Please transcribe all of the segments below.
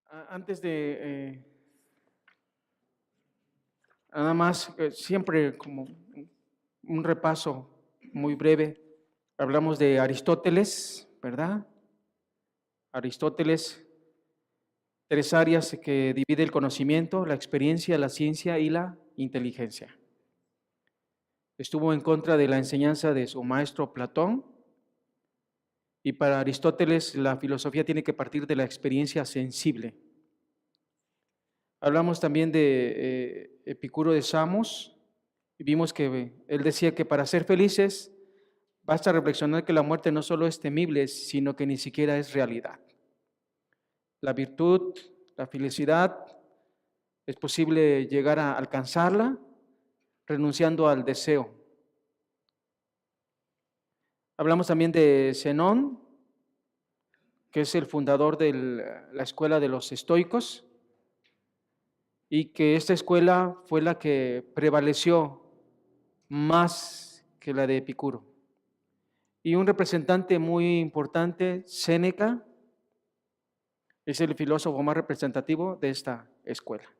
Antes de nada más, siempre como un repaso muy breve, hablamos de Aristóteles, ¿verdad? Aristóteles, tres áreas que divide el conocimiento: la experiencia, la ciencia y la inteligencia. Estuvo en contra de la enseñanza de su maestro Platón, y para Aristóteles la filosofía tiene que partir de la experiencia sensible. Hablamos también de Epicuro de Samos, y vimos que él decía que para ser felices basta reflexionar que la muerte no solo es temible, sino que ni siquiera es realidad. La virtud, la felicidad, es posible llegar a alcanzarla renunciando al deseo. Hablamos también de Zenón, que es el fundador de la escuela de los estoicos, y que esta escuela fue la que prevaleció más que la de Epicuro. Y un representante muy importante, Séneca, es el filósofo más representativo de esta escuela.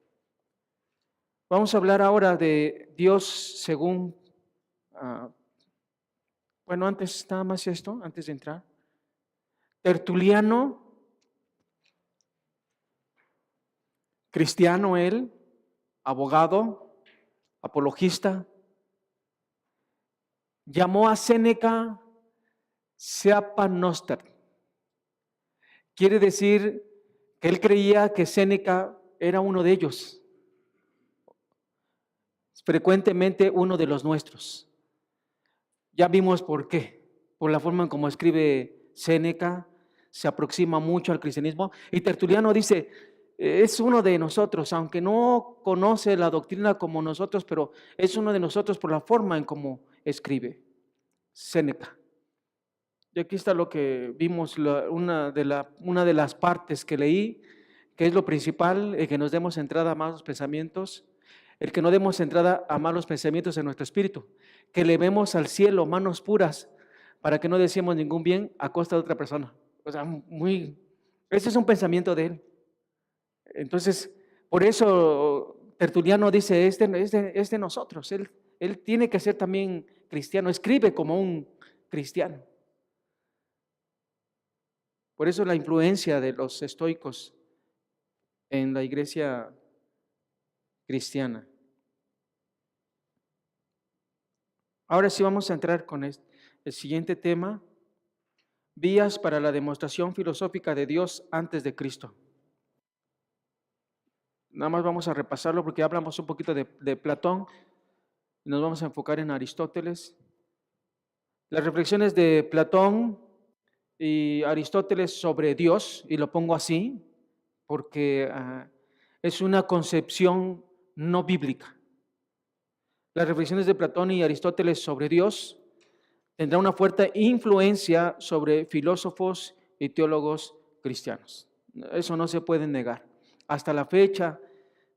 Vamos a hablar ahora de Dios según, antes nada más esto, antes de entrar. Tertuliano, cristiano él, abogado, apologista, llamó a Séneca Seapa Noster. Quiere decir que él creía que Séneca era uno de ellos, frecuentemente uno de los nuestros. Ya vimos por qué, por la forma en cómo escribe Séneca, se aproxima mucho al cristianismo, y Tertuliano dice, es uno de nosotros, aunque no conoce la doctrina como nosotros, pero es uno de nosotros por la forma en cómo escribe Séneca. Y aquí está lo que vimos, una de las partes que leí, que es lo principal, el que nos demos entrada a malos pensamientos, el que no demos entrada a malos pensamientos en nuestro espíritu, que elevemos al cielo manos puras, para que no decimos ningún bien a costa de otra persona. O sea, ese es un pensamiento de él. Entonces, por eso Tertuliano dice, es de nosotros, él tiene que ser también cristiano, escribe como un cristiano. Por eso la influencia de los estoicos en la iglesia cristiana. Ahora sí vamos a entrar con el siguiente tema: vías para la demostración filosófica de Dios antes de Cristo. Nada más vamos a repasarlo porque hablamos un poquito de Platón y nos vamos a enfocar en Aristóteles. Las reflexiones de Platón y Aristóteles sobre Dios, y lo pongo así porque es una concepción no bíblica. Las reflexiones de Platón y Aristóteles sobre Dios tendrán una fuerte influencia sobre filósofos y teólogos cristianos. Eso no se puede negar. Hasta la fecha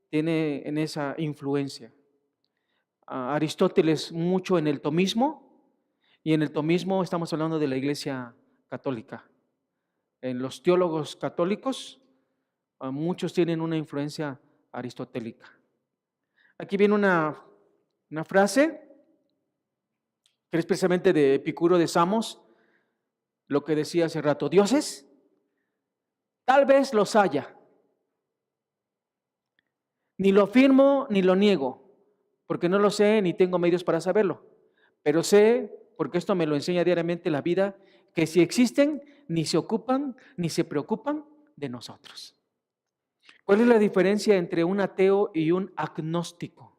tiene en esa influencia. Aristóteles mucho en el tomismo, y en el tomismo estamos hablando de la Iglesia Católica. En los teólogos católicos, muchos tienen una influencia aristotélica. Aquí viene una frase que es precisamente de Epicuro de Samos, lo que decía hace rato: dioses, tal vez los haya. Ni lo afirmo ni lo niego, porque no lo sé ni tengo medios para saberlo. Pero sé, porque esto me lo enseña diariamente la vida, que si existen, ni se ocupan ni se preocupan de nosotros. ¿Cuál es la diferencia entre un ateo y un agnóstico?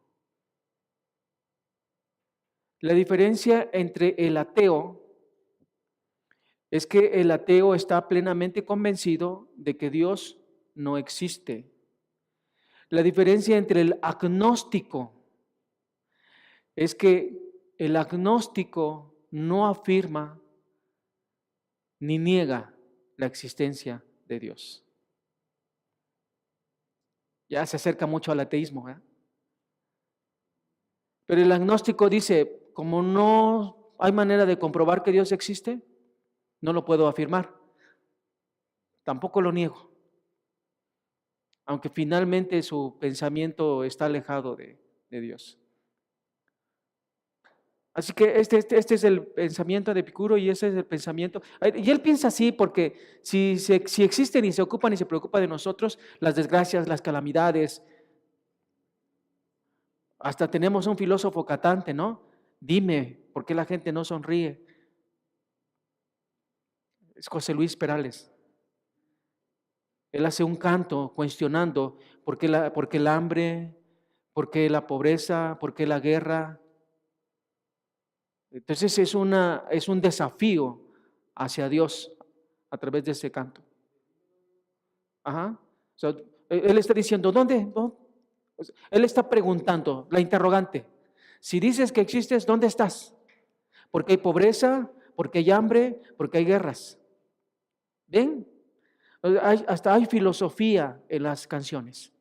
La diferencia entre el ateo es que el ateo está plenamente convencido de que Dios no existe. La diferencia entre el agnóstico es que el agnóstico no afirma ni niega la existencia de Dios. Ya se acerca mucho al ateísmo, ¿eh? Pero el agnóstico dice, como no hay manera de comprobar que Dios existe, no lo puedo afirmar, tampoco lo niego. aunque finalmente su pensamiento está alejado de Dios. Así que este es el pensamiento de Epicuro y ese es el pensamiento. Y él piensa así porque si existen y se ocupan y se preocupan de nosotros, las desgracias, las calamidades, hasta tenemos un filósofo catante, ¿no? Dime, ¿por qué la gente no sonríe? Es José Luis Perales. Él hace un canto cuestionando por qué el hambre, por qué la pobreza, por qué la guerra. Entonces es un desafío hacia Dios a través de ese canto. Ajá. O sea, él está diciendo, ¿dónde? Él está preguntando, la interrogante. Si dices que existes, ¿dónde estás? Porque hay pobreza, porque hay hambre, porque hay guerras. ¿Ven? Hasta hay filosofía en las canciones.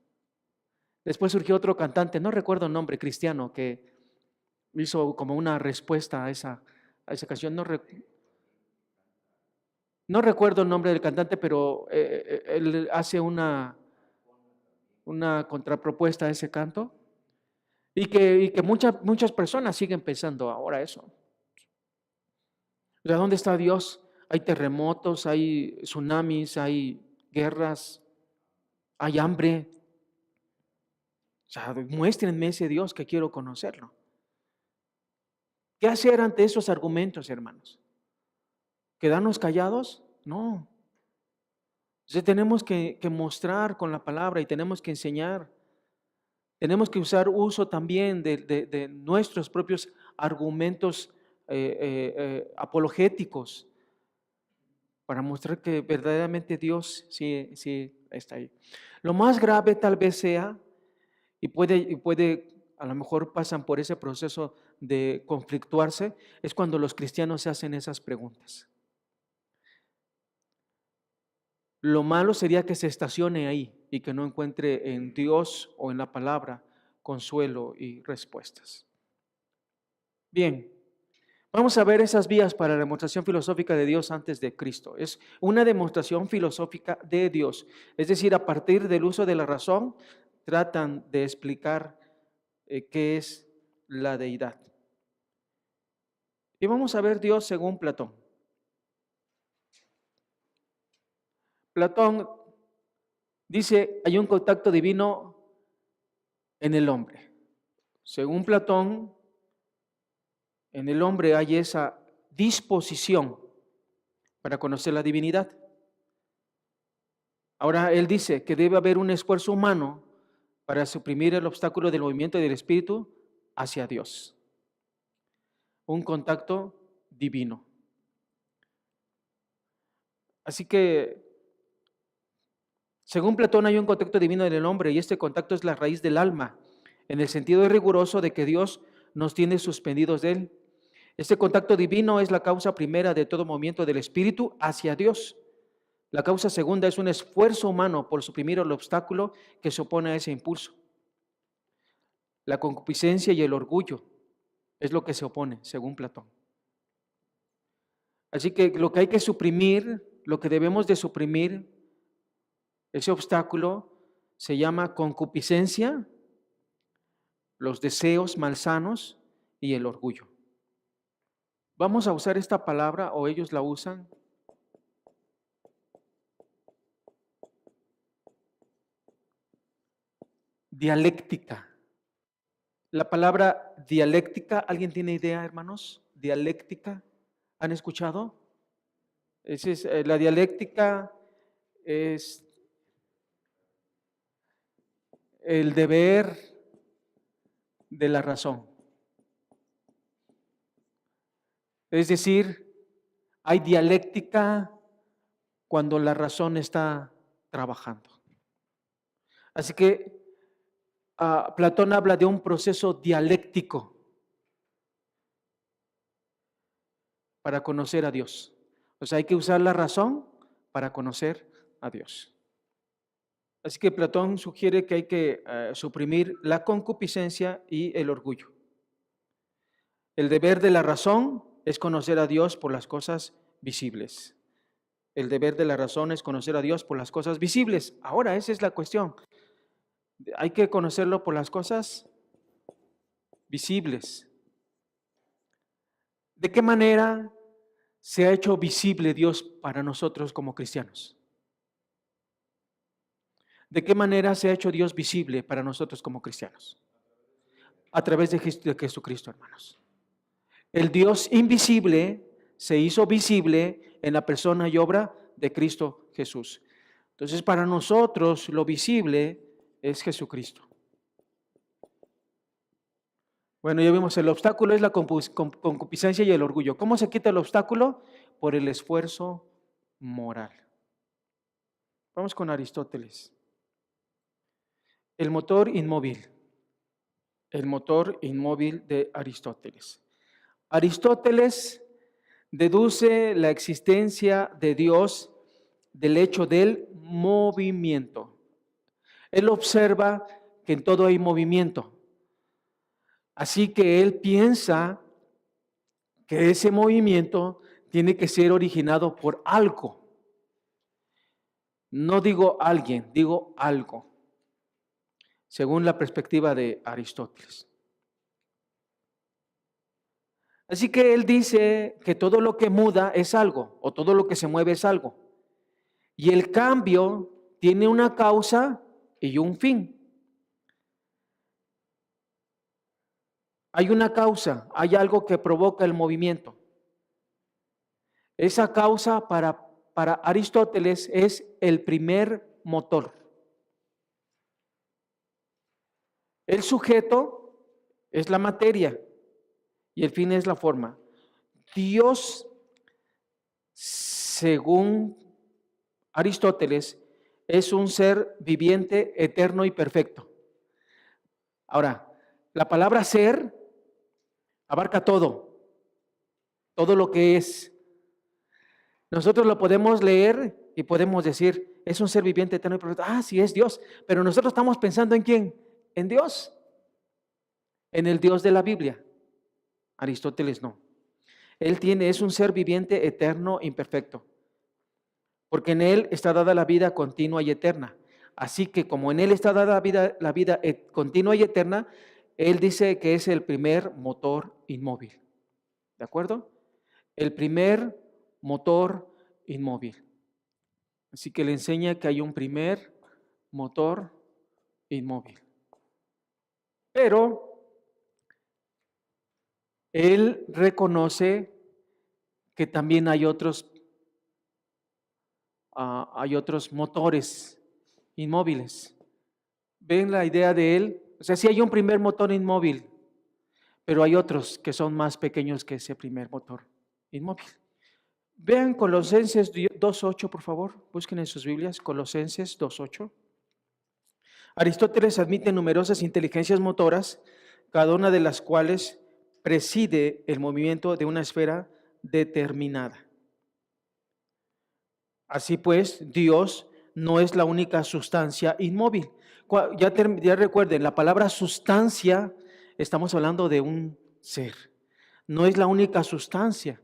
Después surgió otro cantante, no recuerdo el nombre, cristiano, que hizo como una respuesta a esa canción. No recuerdo el nombre del cantante, pero él hace una contrapropuesta a ese canto y que muchas personas siguen pensando ahora eso. O sea, ¿dónde está Dios? Hay terremotos, hay tsunamis, hay guerras, hay hambre. O sea, muéstrenme ese Dios que quiero conocerlo. ¿Qué hacer ante esos argumentos, hermanos? ¿Quedarnos callados? No. Entonces tenemos que mostrar con la palabra y tenemos que enseñar. Tenemos que usar uso también de nuestros propios argumentos apologéticos para mostrar que verdaderamente Dios sí está ahí. Lo más grave tal vez sea, y puede, a lo mejor pasan por ese proceso de conflictuarse, es cuando los cristianos se hacen esas preguntas. Lo malo sería que se estacione ahí y que no encuentre en Dios o en la palabra consuelo y respuestas. Bien, vamos a ver esas vías para la demostración filosófica de Dios antes de Cristo. Es una demostración filosófica de Dios, es decir, a partir del uso de la razón, tratan de explicar qué es la deidad. Y vamos a ver Dios según Platón. Platón dice, hay un contacto divino en el hombre. Según Platón, en el hombre hay esa disposición para conocer la divinidad. Ahora él dice que debe haber un esfuerzo humano para suprimir el obstáculo del movimiento del espíritu hacia Dios. Un contacto divino. Así que, según Platón, hay un contacto divino en el hombre y este contacto es la raíz del alma, en el sentido riguroso de que Dios nos tiene suspendidos de él. Este contacto divino es la causa primera de todo movimiento del espíritu hacia Dios. La causa segunda es un esfuerzo humano por suprimir el obstáculo que se opone a ese impulso. La concupiscencia y el orgullo es lo que se opone, según Platón. Así que lo que hay que suprimir, lo que debemos de suprimir, ese obstáculo se llama concupiscencia, los deseos malsanos y el orgullo. Vamos a usar esta palabra o ellos la usan. Dialéctica. La palabra dialéctica, ¿alguien tiene idea, hermanos? Dialéctica, ¿han escuchado? La dialéctica es el deber de la razón. Es decir, hay dialéctica cuando la razón está trabajando. Así que Platón habla de un proceso dialéctico para conocer a Dios. O sea, hay que usar la razón para conocer a Dios. Así que Platón sugiere que hay que suprimir la concupiscencia y el orgullo. El deber de la razón es conocer a Dios por las cosas visibles. El deber de la razón es conocer a Dios por las cosas visibles. Ahora, esa es la cuestión. Hay que conocerlo por las cosas visibles. ¿De qué manera se ha hecho visible Dios para nosotros como cristianos? ¿De qué manera se ha hecho Dios visible para nosotros como cristianos? A través de Jesucristo, hermanos. El Dios invisible se hizo visible en la persona y obra de Cristo Jesús. Entonces, para nosotros lo visible es Jesucristo. Bueno, ya vimos, el obstáculo es la concupiscencia y el orgullo. ¿Cómo se quita el obstáculo? Por el esfuerzo moral. Vamos con Aristóteles. El motor inmóvil. El motor inmóvil de Aristóteles. Aristóteles deduce la existencia de Dios del hecho del movimiento. Él observa que en todo hay movimiento. Así que él piensa que ese movimiento tiene que ser originado por algo. No digo alguien, digo algo, según la perspectiva de Aristóteles. Así que él dice que todo lo que muda es algo, o todo lo que se mueve es algo. Y el cambio tiene una causa y un fin. Hay una causa, hay algo que provoca el movimiento. Esa causa para Aristóteles es el primer motor. El sujeto es la materia y el fin es la forma. Dios, según Aristóteles, es un ser viviente, eterno y perfecto. Ahora, la palabra ser abarca todo lo que es. Nosotros lo podemos leer y podemos decir, es un ser viviente, eterno y perfecto. Ah, sí, es Dios. Pero nosotros estamos pensando ¿en quién? En Dios. En el Dios de la Biblia. Aristóteles no. Él es un ser viviente, eterno, imperfecto. Porque en Él está dada la vida continua y eterna. Así que como en Él está dada la vida continua y eterna, Él dice que es el primer motor inmóvil. ¿De acuerdo? El primer motor inmóvil. Así que le enseña que hay un primer motor inmóvil. Pero él reconoce que también hay otros motores inmóviles. ¿Ven la idea de él? O sea, sí hay un primer motor inmóvil, pero hay otros que son más pequeños que ese primer motor inmóvil. Vean Colosenses 2.8, por favor. Busquen en sus Biblias Colosenses 2.8. Aristóteles admite numerosas inteligencias motoras, cada una de las cuales preside el movimiento de una esfera determinada. Así pues, Dios no es la única sustancia inmóvil. Ya recuerden, la palabra sustancia, estamos hablando de un ser. No es la única sustancia.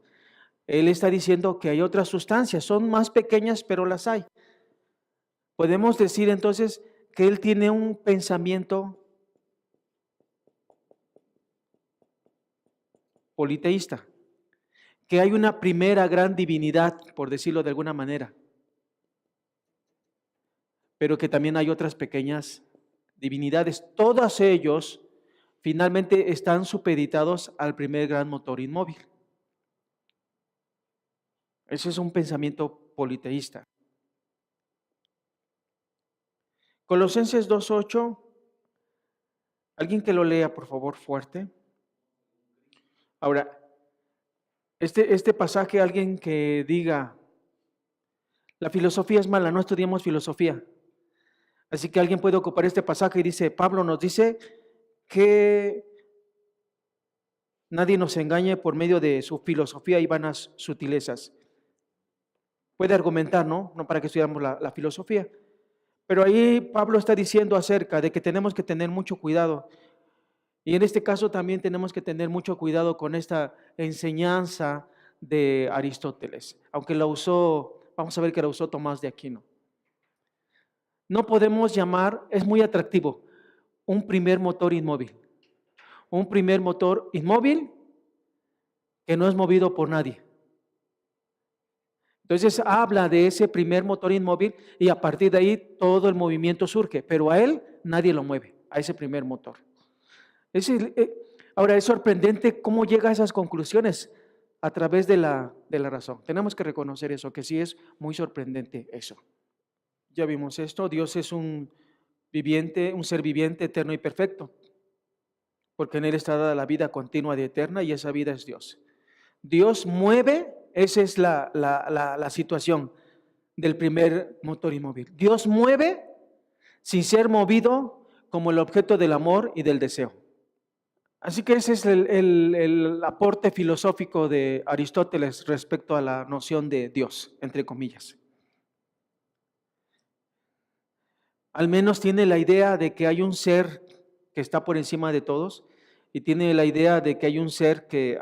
Él está diciendo que hay otras sustancias, son más pequeñas, pero las hay. Podemos decir entonces que él tiene un pensamiento politeísta, que hay una primera gran divinidad, por decirlo de alguna manera, pero que también hay otras pequeñas divinidades. Todos ellos finalmente están supeditados al primer gran motor inmóvil. Ese es un pensamiento politeísta. Colosenses 2.8, alguien que lo lea, por favor, fuerte. Ahora, este pasaje, alguien que diga, la filosofía es mala, no estudiamos filosofía. Así que alguien puede ocupar este pasaje y dice, Pablo nos dice que nadie nos engañe por medio de su filosofía y vanas sutilezas. Puede argumentar, ¿no? No para que estudiamos la filosofía. Pero ahí Pablo está diciendo acerca de que tenemos que tener mucho cuidado. Y en este caso también tenemos que tener mucho cuidado con esta enseñanza de Aristóteles. Aunque la usó, vamos a ver que la usó Tomás de Aquino. No podemos llamar, es muy atractivo, un primer motor inmóvil. Un primer motor inmóvil que no es movido por nadie. Entonces habla de ese primer motor inmóvil y a partir de ahí todo el movimiento surge, pero a él nadie lo mueve, a ese primer motor. Ahora es sorprendente cómo llega a esas conclusiones a través de la razón. Tenemos que reconocer eso, que sí es muy sorprendente eso. Ya vimos esto, Dios es un ser viviente, eterno y perfecto, porque en Él está dada la vida continua y eterna y esa vida es Dios. Dios mueve, esa es la situación del primer motor inmóvil. Dios mueve sin ser movido como el objeto del amor y del deseo. Así que ese es el aporte filosófico de Aristóteles respecto a la noción de Dios, entre comillas. Al menos tiene la idea de que hay un ser que está por encima de todos y tiene la idea de que hay un ser que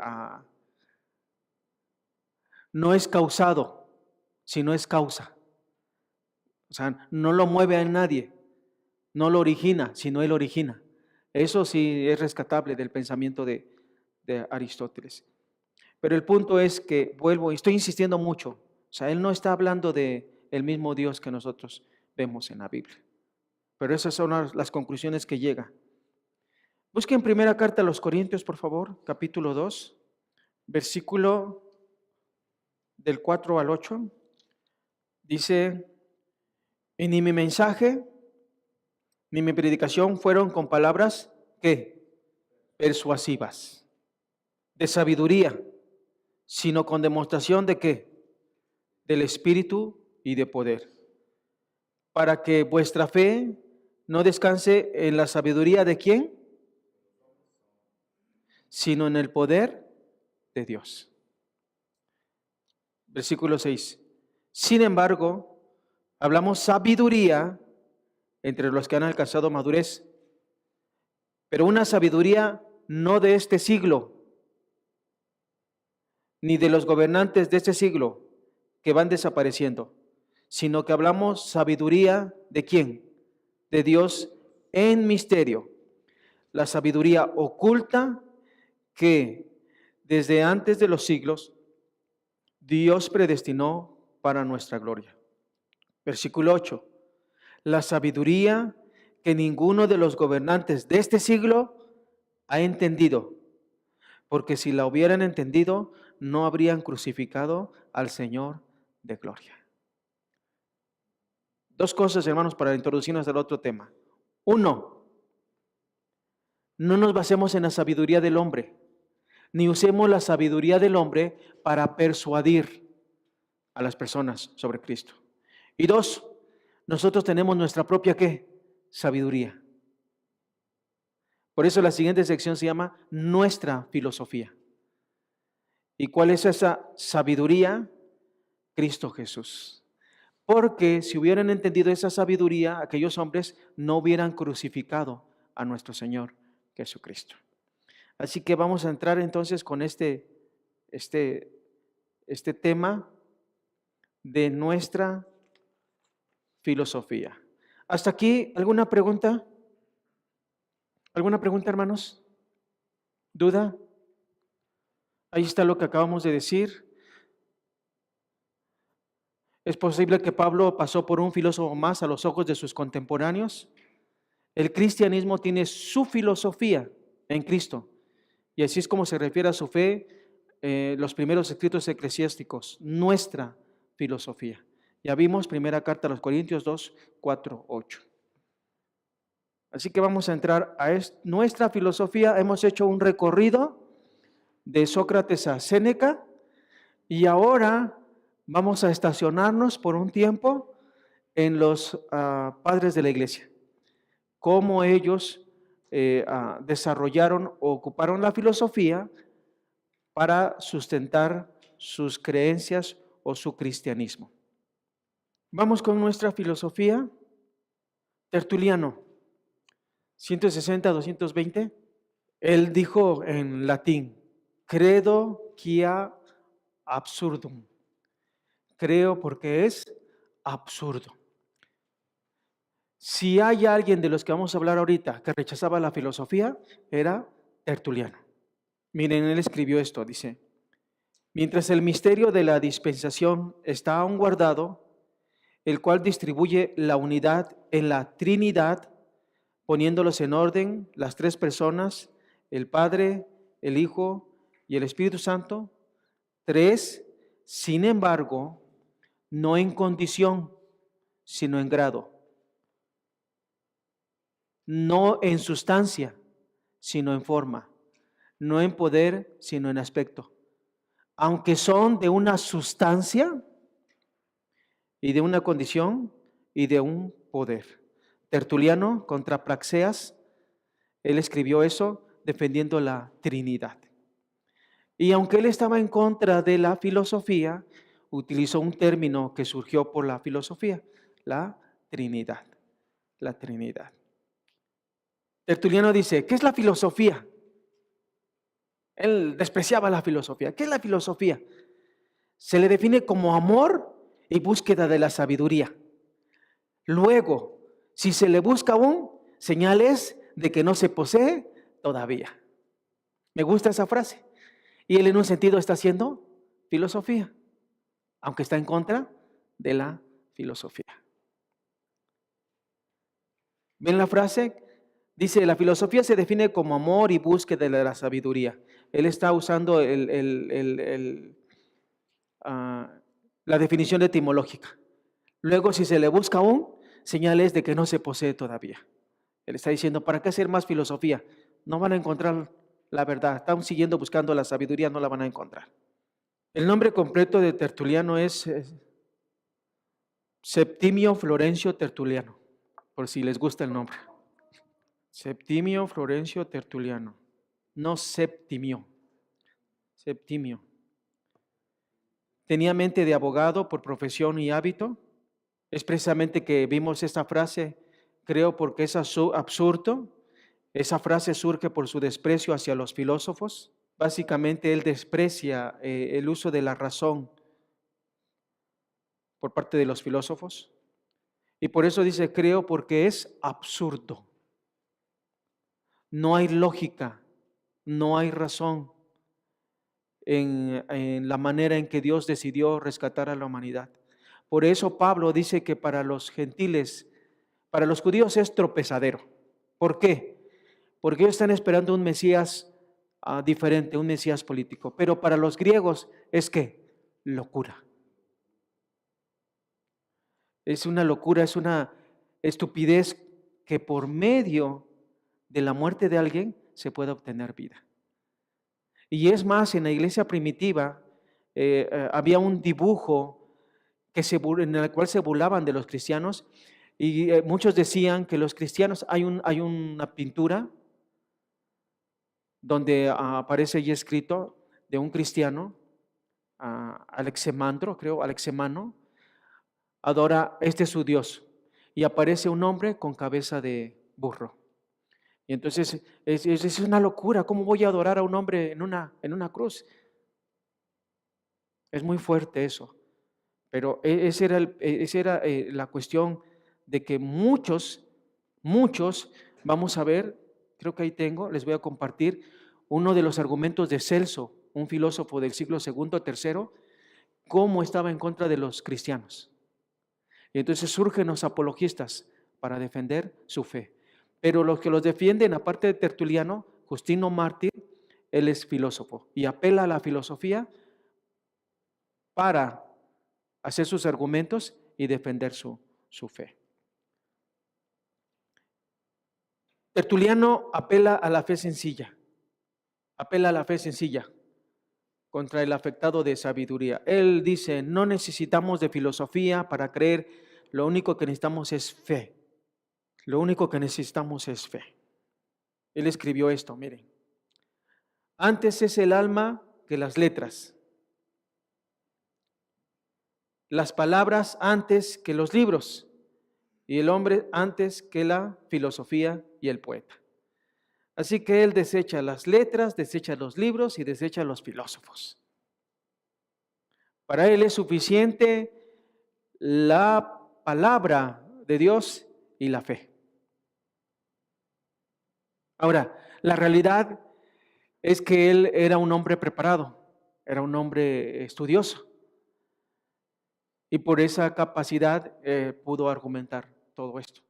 no es causado, sino es causa. O sea, no lo mueve a nadie, no lo origina, sino él origina. Eso sí es rescatable del pensamiento de Aristóteles. Pero el punto es que, vuelvo, y estoy insistiendo mucho, o sea, él no está hablando de el mismo Dios que nosotros vemos en la Biblia. Pero esas son las conclusiones que llega. Busquen primera carta a los Corintios, por favor, capítulo 2, versículo del 4 al 8. Dice, y ni mi mensaje, ni mi predicación fueron con palabras, ¿qué? Persuasivas, de sabiduría, sino con demostración de ¿qué? Del Espíritu y de poder, para que vuestra fe no descanse en la sabiduría de ¿quién? Sino en el poder de Dios. Versículo 6. Sin embargo, hablamos sabiduría entre los que han alcanzado madurez, pero una sabiduría no de este siglo, ni de los gobernantes de este siglo que van desapareciendo, sino que hablamos sabiduría de ¿quién? De Dios en misterio. La sabiduría oculta que desde antes de los siglos Dios predestinó para nuestra gloria. Versículo 8. La sabiduría que ninguno de los gobernantes de este siglo ha entendido, porque si la hubieran entendido, no habrían crucificado al Señor de gloria. Dos cosas, hermanos, para introducirnos al otro tema. Uno, no nos basemos en la sabiduría del hombre, ni usemos la sabiduría del hombre para persuadir a las personas sobre Cristo. Y dos, nosotros tenemos nuestra propia ¿qué? Sabiduría. Por eso la siguiente sección se llama nuestra filosofía. ¿Y cuál es esa sabiduría? Cristo Jesús. Porque si hubieran entendido esa sabiduría, aquellos hombres no hubieran crucificado a nuestro Señor Jesucristo. Así que vamos a entrar entonces con este tema de nuestra filosofía. ¿Hasta aquí alguna pregunta? ¿Alguna pregunta, hermanos? ¿Duda? Ahí está lo que acabamos de decir. ¿Es posible que Pablo pasó por un filósofo más a los ojos de sus contemporáneos? El cristianismo tiene su filosofía en Cristo. Y así es como se refiere a su fe los primeros escritos eclesiásticos, nuestra filosofía. Ya vimos primera carta a los Corintios 2, 4, 8. Así que vamos a entrar a nuestra filosofía. Hemos hecho un recorrido de Sócrates a Séneca y ahora vamos a estacionarnos por un tiempo en los padres de la iglesia. Cómo ellos desarrollaron o ocuparon la filosofía para sustentar sus creencias o su cristianismo. Vamos con nuestra filosofía. Tertuliano, 160-220. Él dijo en latín, credo quia absurdum. Creo porque es absurdo. Si hay alguien de los que vamos a hablar ahorita que rechazaba la filosofía, era Tertuliano. Miren, él escribió esto, dice: mientras el misterio de la dispensación está aún guardado, el cual distribuye la unidad en la Trinidad, poniéndolos en orden las tres personas, el Padre, el Hijo y el Espíritu Santo, tres, sin embargo, no en condición, sino en grado, no en sustancia, sino en forma, no en poder, sino en aspecto. Aunque son de una sustancia y de una condición y de un poder. Tertuliano contra Praxeas, él escribió eso defendiendo la Trinidad. Y aunque él estaba en contra de la filosofía, utilizó un término que surgió por la filosofía, la Trinidad. La Trinidad. Tertuliano dice, ¿qué es la filosofía? Él despreciaba la filosofía. ¿Qué es la filosofía? Se le define como amor y búsqueda de la sabiduría. Luego, si se le busca aún, señales de que no se posee todavía. Me gusta esa frase. Y él en un sentido está haciendo filosofía, aunque está en contra de la filosofía. ¿Ven la frase? Dice, la filosofía se define como amor y búsqueda de la sabiduría. Él está usando la definición etimológica. Luego, si se le busca aún, señales de que no se posee todavía. Él está diciendo, ¿para qué hacer más filosofía? No van a encontrar la verdad. Están siguiendo buscando la sabiduría, no la van a encontrar. El nombre completo de Tertuliano es Septimio Florencio Tertuliano, por si les gusta el nombre. Septimio Florencio Tertuliano, no Septimio, Septimio. Tenía mente de abogado por profesión y hábito. Es precisamente que vimos esta frase, creo porque es absurdo. Esa frase surge por su desprecio hacia los filósofos. Básicamente él desprecia el uso de la razón por parte de los filósofos. Y por eso dice, creo porque es absurdo. No hay lógica, no hay razón en la manera en que Dios decidió rescatar a la humanidad. Por eso Pablo dice que para los gentiles, para los judíos es tropezadero. ¿Por qué? Porque ellos están esperando un Mesías diferente, un Mesías político. Pero para los griegos es ¿qué? Locura. Es una locura, es una estupidez que por medio de la muerte de alguien se puede obtener vida. Y es más, en la iglesia primitiva había un dibujo en el cual se burlaban de los cristianos y muchos decían que los cristianos, hay una pintura donde aparece allí escrito de un cristiano, Alexemandro, creo, Alexemano, adora, este es su Dios, y aparece un hombre con cabeza de burro. Y entonces es una locura, ¿cómo voy a adorar a un hombre en una cruz? Es muy fuerte eso, pero esa era la cuestión de que muchos, vamos a ver, creo que ahí tengo, les voy a compartir uno de los argumentos de Celso, un filósofo del siglo II, III, cómo estaba en contra de los cristianos. Y entonces surgen los apologistas para defender su fe. Pero los que los defienden, aparte de Tertuliano, Justino Mártir, él es filósofo y apela a la filosofía para hacer sus argumentos y defender su fe. Tertuliano apela a la fe sencilla, contra el afectado de sabiduría. Él dice, no necesitamos de filosofía para creer, lo único que necesitamos es fe. Lo único que necesitamos es fe. Él escribió esto, miren. Antes es el alma que las letras. Las palabras antes que los libros. Y el hombre antes que la filosofía y el poeta. Así que él desecha las letras, desecha los libros y desecha los filósofos. Para él es suficiente la palabra de Dios y la fe. Ahora, la realidad es que él era un hombre preparado, era un hombre estudioso y por esa capacidad pudo argumentar todo esto.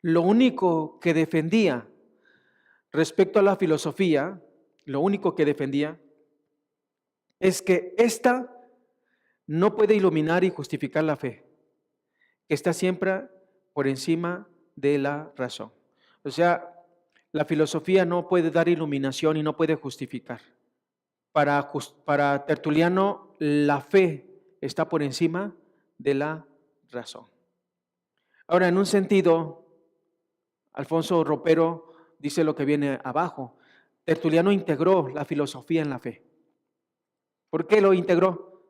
Lo único que defendía respecto a la filosofía, lo único que defendía es que ésta no puede iluminar y justificar la fe, que está siempre por encima de la razón. O sea, la filosofía no puede dar iluminación y no puede justificar. Para Tertuliano, la fe está por encima de la razón. Ahora, en un sentido, Alfonso Ropero dice lo que viene abajo. Tertuliano integró la filosofía en la fe. ¿Por qué lo integró?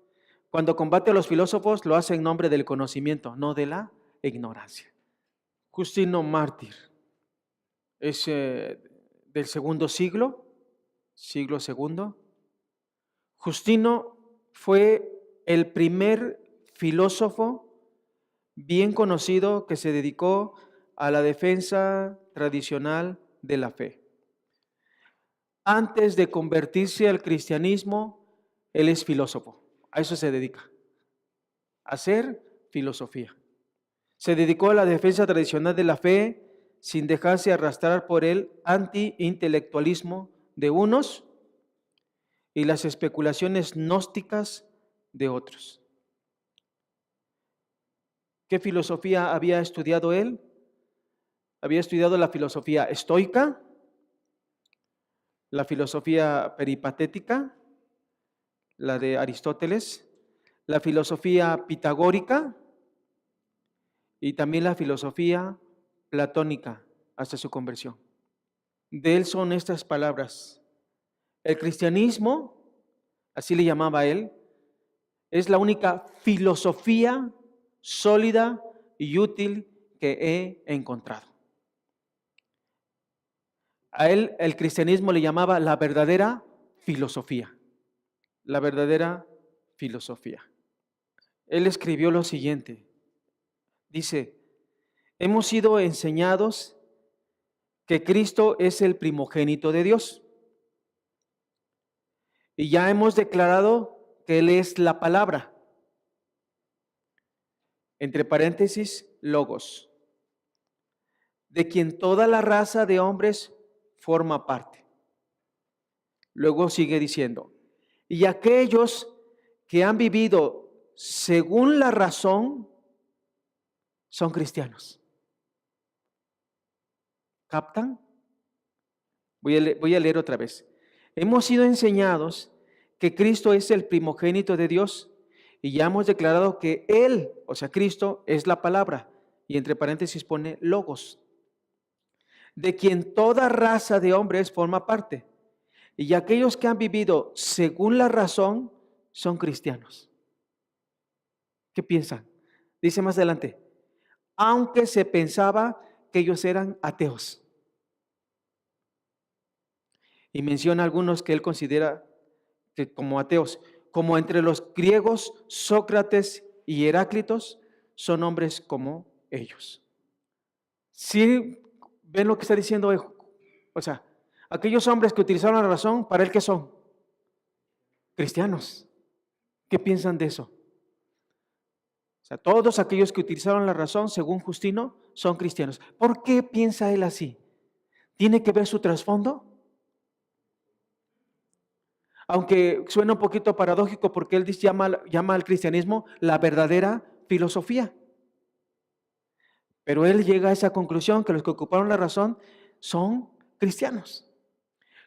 Cuando combate a los filósofos, lo hace en nombre del conocimiento, no de la ignorancia. Justino Mártir es del segundo siglo II. Justino fue el primer filósofo bien conocido que se dedicó a la defensa tradicional de la fe. Antes de convertirse al cristianismo, él es filósofo. A eso se dedica, a hacer filosofía. Se dedicó a la defensa tradicional de la fe sin dejarse arrastrar por el anti-intelectualismo de unos y las especulaciones gnósticas de otros. ¿Qué filosofía había estudiado él? Había estudiado la filosofía estoica, la filosofía peripatética, la de Aristóteles, la filosofía pitagórica y también la filosofía platónica hasta su conversión. De él son estas palabras. El cristianismo, así le llamaba él, es la única filosofía sólida y útil que he encontrado. A él el cristianismo le llamaba la verdadera filosofía. La verdadera filosofía. Él escribió lo siguiente. Dice, hemos sido enseñados que Cristo es el primogénito de Dios. Y ya hemos declarado que Él es la palabra. Entre paréntesis, logos. De quien toda la raza de hombres forma parte. Luego sigue diciendo, y aquellos que han vivido según la razón son cristianos. ¿Captan? Voy a leer otra vez. Hemos sido enseñados que Cristo es el primogénito de Dios y ya hemos declarado que Él, o sea, Cristo, es la palabra. Y entre paréntesis pone logos. De quien toda raza de hombres forma parte. Y aquellos que han vivido según la razón son cristianos. ¿Qué piensan? Dice más adelante, aunque se pensaba que ellos eran ateos. Y menciona algunos que él considera que como ateos, como entre los griegos, Sócrates y Heráclitos, son hombres como ellos. ¿Sí ven lo que está diciendo? O sea, aquellos hombres que utilizaron la razón, ¿para él qué son? Cristianos. ¿Qué piensan de eso? O sea, todos aquellos que utilizaron la razón, según Justino, son cristianos. ¿Por qué piensa él así? ¿Tiene que ver su trasfondo? Aunque suena un poquito paradójico porque él llama al cristianismo la verdadera filosofía. Pero él llega a esa conclusión que los que ocuparon la razón son cristianos.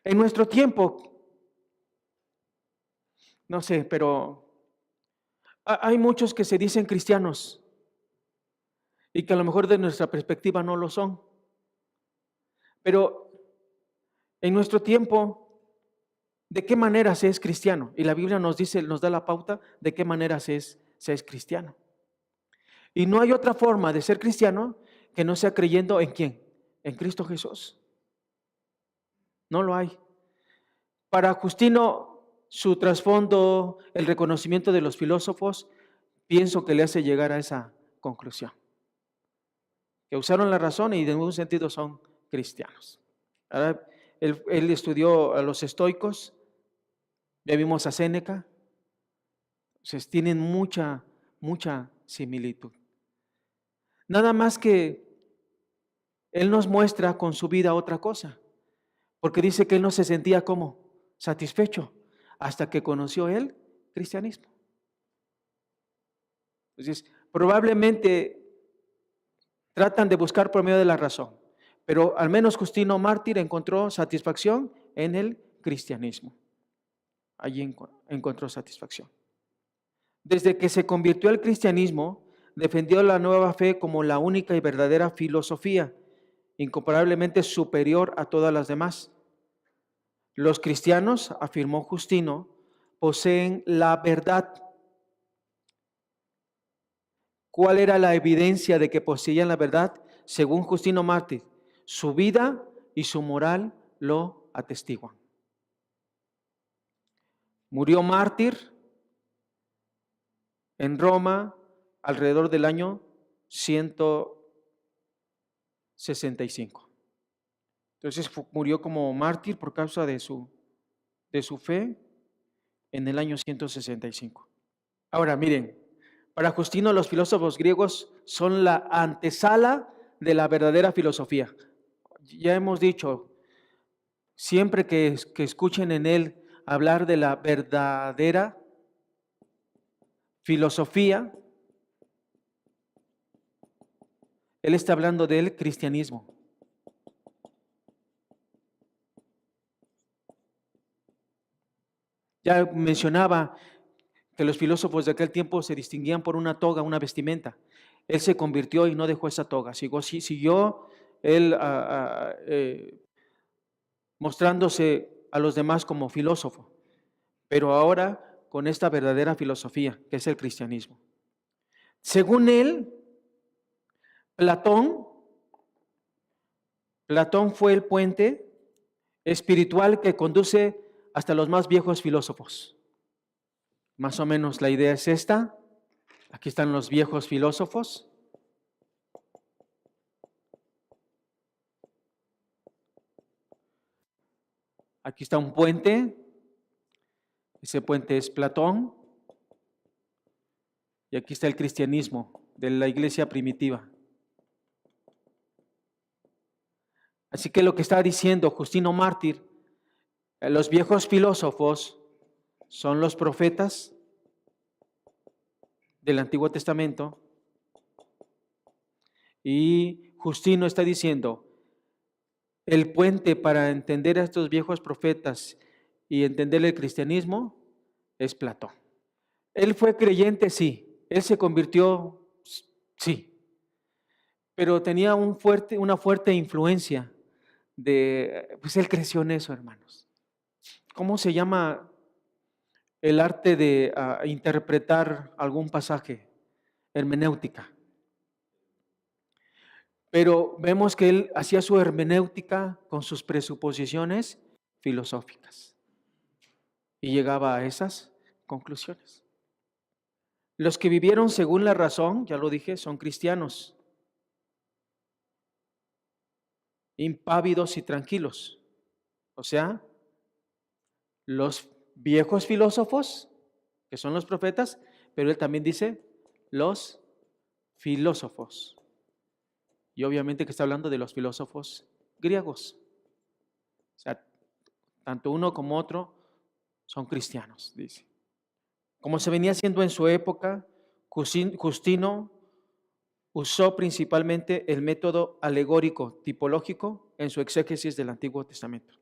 En nuestro tiempo, no sé, pero hay muchos que se dicen cristianos y que a lo mejor de nuestra perspectiva no lo son. Pero en nuestro tiempo, ¿de qué manera se es cristiano? Y la Biblia nos dice, nos da la pauta de qué manera se es cristiano. Y no hay otra forma de ser cristiano que no sea creyendo ¿en quién? En Cristo Jesús. No lo hay. Para Justino, su trasfondo, el reconocimiento de los filósofos, pienso que le hace llegar a esa conclusión. que usaron la razón y en un sentido son cristianos. Ahora, él estudió a los estoicos, ya vimos a Séneca, entonces tienen mucha similitud. Nada más que él nos muestra con su vida otra cosa, porque dice que él no se sentía como satisfecho hasta que conoció el cristianismo. Entonces, probablemente tratan de buscar por medio de la razón, pero al menos Justino Mártir encontró satisfacción en el cristianismo. Allí encontró satisfacción. Desde que se convirtió al cristianismo, defendió la nueva fe como la única y verdadera filosofía, incomparablemente superior a todas las demás. Los cristianos, afirmó Justino, poseen la verdad. ¿Cuál era la evidencia de que poseían la verdad? Según Justino Mártir, su vida y su moral lo atestiguan. Murió mártir en Roma alrededor del año 165. Entonces murió como mártir por causa de su fe en el año 165. Ahora miren, para Justino los filósofos griegos son la antesala de la verdadera filosofía. Ya hemos dicho, siempre que escuchen en él hablar de la verdadera filosofía, él está hablando del cristianismo. Ya mencionaba que los filósofos de aquel tiempo se distinguían por una toga, una vestimenta. Él se convirtió y no dejó esa toga, siguió él mostrándose a los demás como filósofo, pero ahora con esta verdadera filosofía, que es el cristianismo. Según él, Platón fue el puente espiritual que conduce hasta los más viejos filósofos. Más o menos la idea es esta. Aquí están los viejos filósofos. Aquí está un puente. Ese puente es Platón. Y aquí está el cristianismo de la iglesia primitiva. Así que lo que está diciendo Justino Mártir, los viejos filósofos son los profetas del Antiguo Testamento, y Justino está diciendo, el puente para entender a estos viejos profetas y entender el cristianismo es Platón. Él fue creyente, sí. Él se convirtió, sí. Pero tenía una fuerte influencia pues él creció en eso, hermanos. ¿Cómo se llama el arte de interpretar algún pasaje? Hermenéutica. Pero vemos que él hacía su hermenéutica con sus presuposiciones filosóficas y llegaba a esas conclusiones. Los que vivieron según la razón, ya lo dije, son cristianos, impávidos y tranquilos. O sea, los viejos filósofos, que son los profetas, pero él también dice los filósofos. Y obviamente que está hablando de los filósofos griegos. O sea, tanto uno como otro son cristianos, dice. Como se venía haciendo en su época, Justino usó principalmente el método alegórico tipológico en su exégesis del Antiguo Testamento.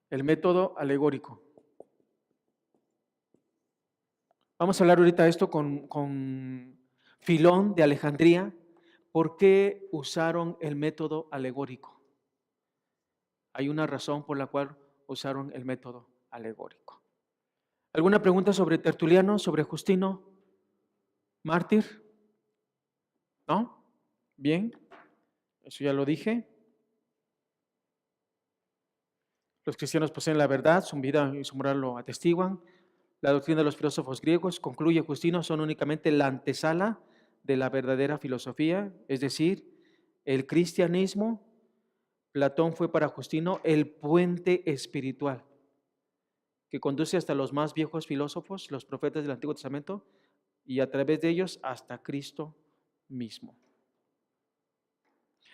El método alegórico. Vamos a hablar ahorita de esto con Filón de Alejandría. ¿Por qué usaron el método alegórico? Hay una razón por la cual usaron el método alegórico. ¿Alguna pregunta sobre Tertuliano, sobre Justino Mártir? ¿No? Bien, eso ya lo dije. Los cristianos poseen la verdad, su vida y su moral lo atestiguan. La doctrina de los filósofos griegos, concluye Justino, son únicamente la antesala de la verdadera filosofía, es decir, el cristianismo. Platón fue para Justino el puente espiritual que conduce hasta los más viejos filósofos, los profetas del Antiguo Testamento, y a través de ellos hasta Cristo mismo.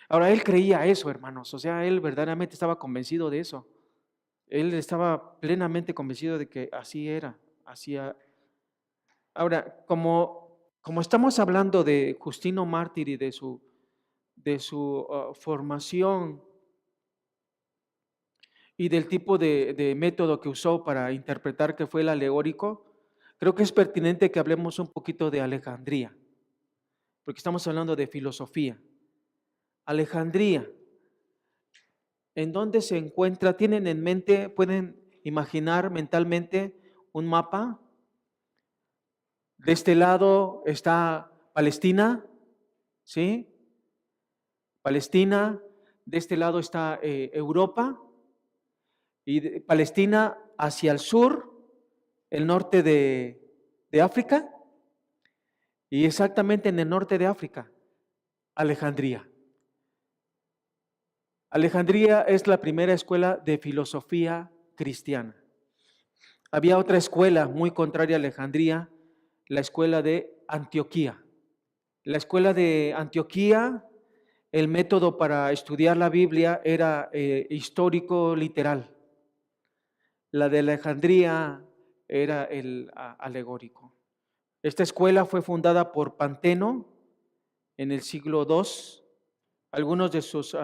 Ahora, él creía eso, hermanos, o sea, él verdaderamente estaba convencido de eso. Él estaba plenamente convencido de que así era, así. Ahora, como estamos hablando de Justino Mártir y de su formación y del tipo de método que usó para interpretar que fue el alegórico, creo que es pertinente que hablemos un poquito de Alejandría, porque estamos hablando de filosofía. Alejandría, ¿en dónde se encuentra? ¿Tienen en mente, pueden imaginar mentalmente un mapa? De este lado está Palestina, ¿sí? Palestina, de este lado está Europa, y Palestina hacia el sur, el norte de África, y exactamente en el norte de África, Alejandría. Alejandría es la primera escuela de filosofía cristiana. Había otra escuela muy contraria a Alejandría, la escuela de Antioquía. La escuela de Antioquía, el método para estudiar la Biblia era histórico literal. La de Alejandría era el alegórico. Esta escuela fue fundada por Panteno en el siglo II. Algunos de sus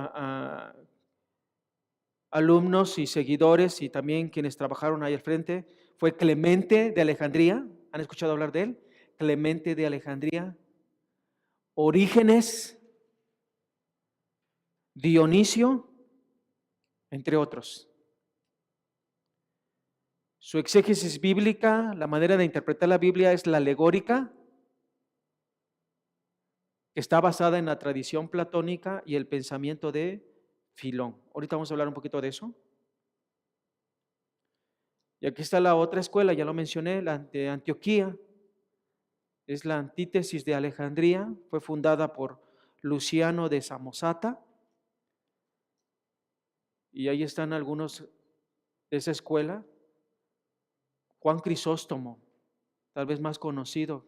alumnos y seguidores y también quienes trabajaron ahí al frente fue Clemente de Alejandría. ¿Han escuchado hablar de él? Clemente de Alejandría. Orígenes, Dionisio, entre otros. Su exégesis bíblica, la manera de interpretar la Biblia es la alegórica, que está basada en la tradición platónica y el pensamiento de Filón. Ahorita vamos a hablar un poquito de eso. Y aquí está la otra escuela, ya lo mencioné, la de Antioquía. Es la antítesis de Alejandría, fue fundada por Luciano de Samosata. Y ahí están algunos de esa escuela. Juan Crisóstomo, tal vez más conocido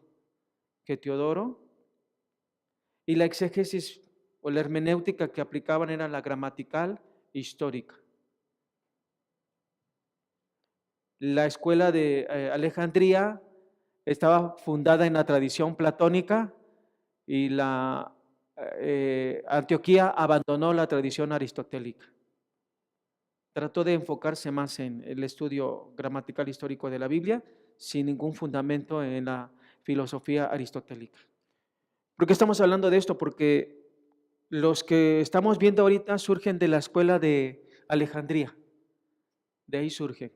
que Teodoro. Y la exégesis o la hermenéutica que aplicaban era la gramatical histórica. La escuela de Alejandría estaba fundada en la tradición platónica y la Antioquía abandonó la tradición aristotélica. Trató de enfocarse más en el estudio gramatical histórico de la Biblia sin ningún fundamento en la filosofía aristotélica. ¿Por qué estamos hablando de esto? Porque los que estamos viendo ahorita surgen de la escuela de Alejandría. De ahí surgen.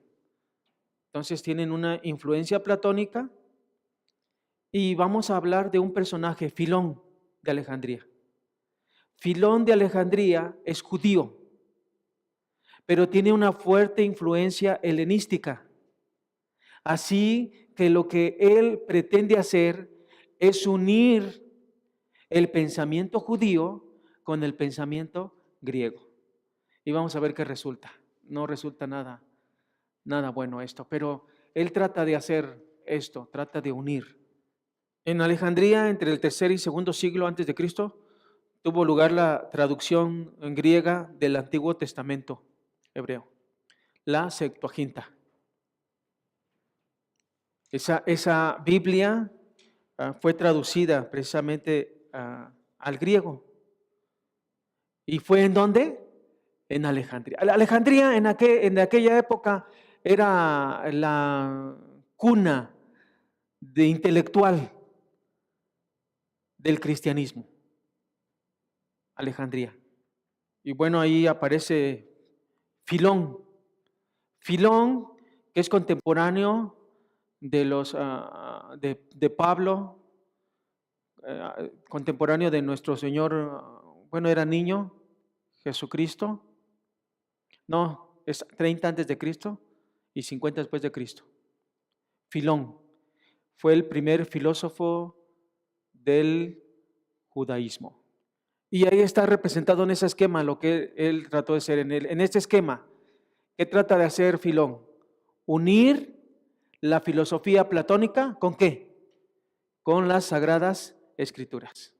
Entonces tienen una influencia platónica y vamos a hablar de un personaje, Filón de Alejandría. Filón de Alejandría es judío, pero tiene una fuerte influencia helenística. Así que lo que él pretende hacer es unir el pensamiento judío con el pensamiento griego. Y vamos a ver qué resulta. No resulta nada bueno esto, pero él trata de hacer esto, trata de unir. En Alejandría, entre el tercer y segundo siglo antes de Cristo, tuvo lugar la traducción en griega del Antiguo Testamento hebreo, la Septuaginta. Esa Biblia fue traducida precisamente al griego. ¿Y fue en dónde? En Alejandría. Alejandría en aquella época era la cuna de intelectual del cristianismo. Alejandría. Y bueno, ahí aparece Filón. Filón, que es contemporáneo de de Pablo, contemporáneo de nuestro Señor, bueno, era niño, Jesucristo. No, es 30 antes de Cristo y 50 después de Cristo. Filón fue el primer filósofo del judaísmo. Y ahí está representado en ese esquema lo que él trató de hacer. En este esquema, ¿qué trata de hacer Filón? Unir la filosofía platónica ¿con qué? Con las Sagradas Escrituras.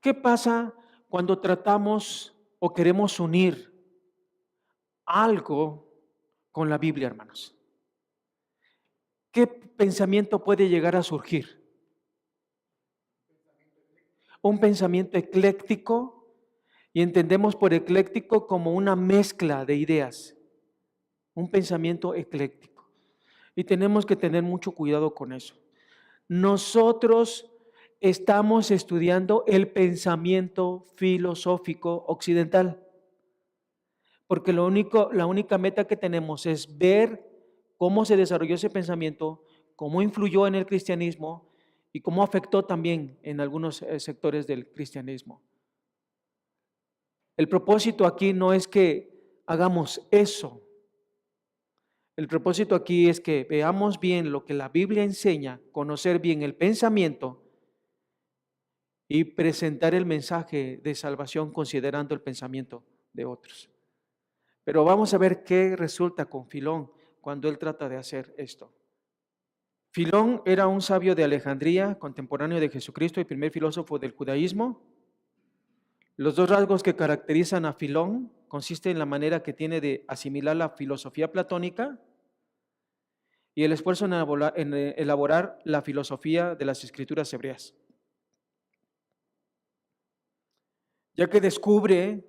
¿Qué pasa cuando tratamos o queremos unir algo con la Biblia, hermanos? ¿Qué pensamiento puede llegar a surgir? Un pensamiento ecléctico, y entendemos por ecléctico como una mezcla de ideas, un pensamiento ecléctico. Y tenemos que tener mucho cuidado con eso. Nosotros estamos estudiando el pensamiento filosófico occidental, porque la única meta que tenemos es ver cómo se desarrolló ese pensamiento, cómo influyó en el cristianismo y cómo afectó también en algunos sectores del cristianismo. El propósito aquí no es que hagamos eso. El propósito aquí es que veamos bien lo que la Biblia enseña, conocer bien el pensamiento y presentar el mensaje de salvación considerando el pensamiento de otros. Pero vamos a ver qué resulta con Filón cuando él trata de hacer esto. Filón era un sabio de Alejandría, contemporáneo de Jesucristo y primer filósofo del judaísmo. Los dos rasgos que caracterizan a Filón consisten en la manera que tiene de asimilar la filosofía platónica y el esfuerzo en elaborar la filosofía de las escrituras hebreas. Ya que descubre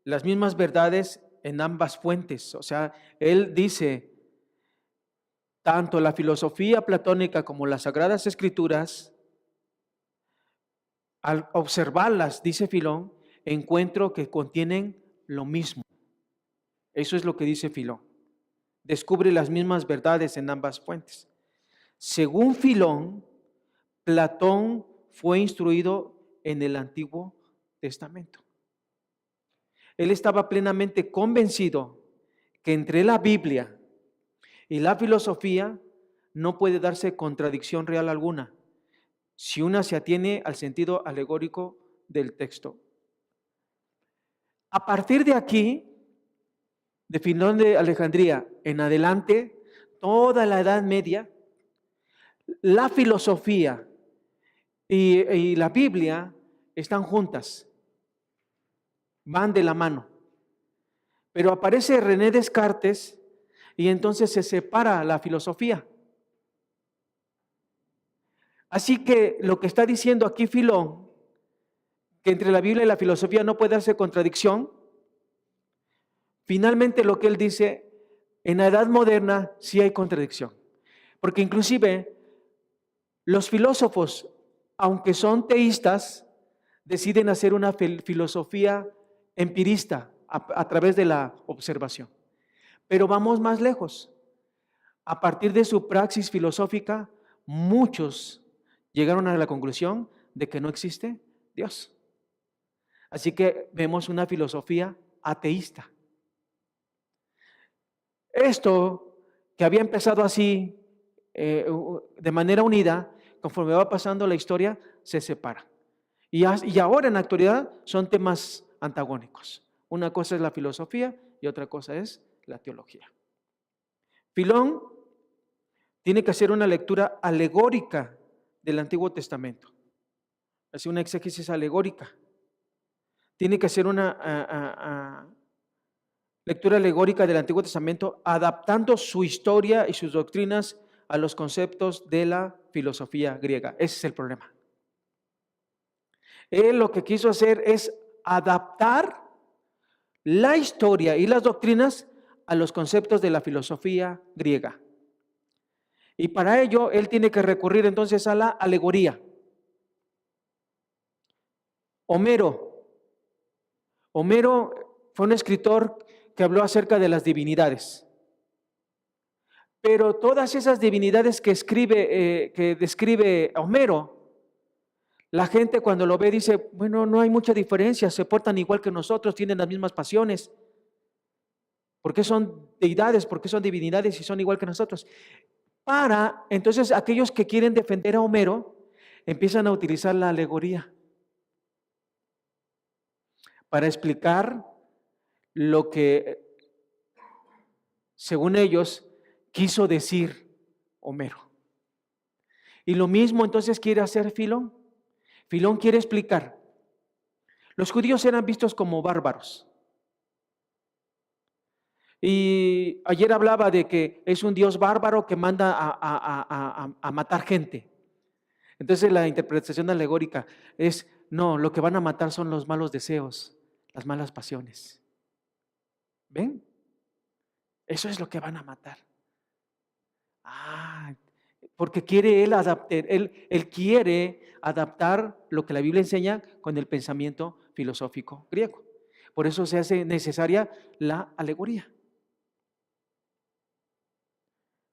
las mismas verdades en ambas fuentes. O sea, él dice, tanto la filosofía platónica como las Sagradas Escrituras, al observarlas, dice Filón, encuentro que contienen lo mismo. Eso es lo que dice Filón. Descubre las mismas verdades en ambas fuentes. Según Filón, Platón fue instruido en el Antiguo Testamento. Él estaba plenamente convencido que entre la Biblia y la filosofía no puede darse contradicción real alguna si una se atiene al sentido alegórico del texto. A partir de aquí, de Filón de Alejandría en adelante, toda la Edad Media, la filosofía y la Biblia están juntas, van de la mano. Pero aparece René Descartes y entonces se separa la filosofía. Así que lo que está diciendo aquí Filón, que entre la Biblia y la filosofía no puede darse contradicción, finalmente lo que él dice, en la edad moderna sí hay contradicción. Porque inclusive los filósofos, aunque son teístas, deciden hacer una filosofía empirista a través de la observación. Pero vamos más lejos. A partir de su praxis filosófica, muchos llegaron a la conclusión de que no existe Dios. Así que vemos una filosofía ateísta. Esto que había empezado así, de manera unida, conforme va pasando la historia, se separa. Y ahora en la actualidad son temas antagónicos. Una cosa es la filosofía y otra cosa es la teología. Filón tiene que hacer una lectura alegórica del Antiguo Testamento. Hace una exégesis alegórica. Tiene que hacer una lectura alegórica del Antiguo Testamento, adaptando su historia y sus doctrinas a los conceptos de la filosofía griega. Ese es el problema. Él lo que quiso hacer es adaptar la historia y las doctrinas a los conceptos de la filosofía griega. Y para ello, él tiene que recurrir entonces a la alegoría. Homero fue un escritor que habló acerca de las divinidades. Pero todas esas divinidades que describe Homero, la gente cuando lo ve dice, bueno, no hay mucha diferencia, se portan igual que nosotros, tienen las mismas pasiones. ¿Por qué son deidades? ¿Por qué son divinidades y son igual que nosotros? Entonces aquellos que quieren defender a Homero empiezan a utilizar la alegoría. para explicar lo que, según ellos, quiso decir Homero. Y lo mismo entonces quiere hacer Filón. Filón quiere explicar. Los judíos eran vistos como bárbaros. Y ayer hablaba de que es un Dios bárbaro que manda a matar gente. Entonces la interpretación alegórica es, no, lo que van a matar son los malos deseos, las malas pasiones. ¿Ven? Eso es lo que van a matar. Porque quiere él adaptar, él quiere adaptar lo que la Biblia enseña con el pensamiento filosófico griego. Por eso se hace necesaria la alegoría.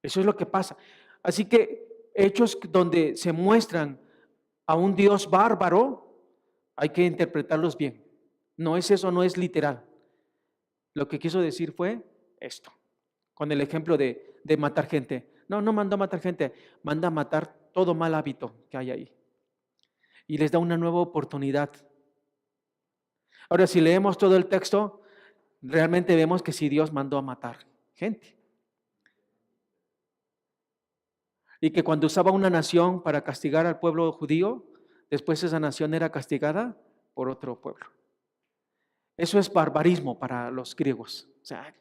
Eso es lo que pasa. Así que hechos donde se muestran a un Dios bárbaro, hay que interpretarlos bien. No es eso, no es literal. Lo que quiso decir fue esto, con el ejemplo de matar gente. No mandó a matar gente, manda a matar todo mal hábito que hay ahí. Y les da una nueva oportunidad. Ahora, si leemos todo el texto, realmente vemos que sí, Dios mandó a matar gente. Y que cuando usaba una nación para castigar al pueblo judío, después esa nación era castigada por otro pueblo. Eso es barbarismo para los griegos. O sea,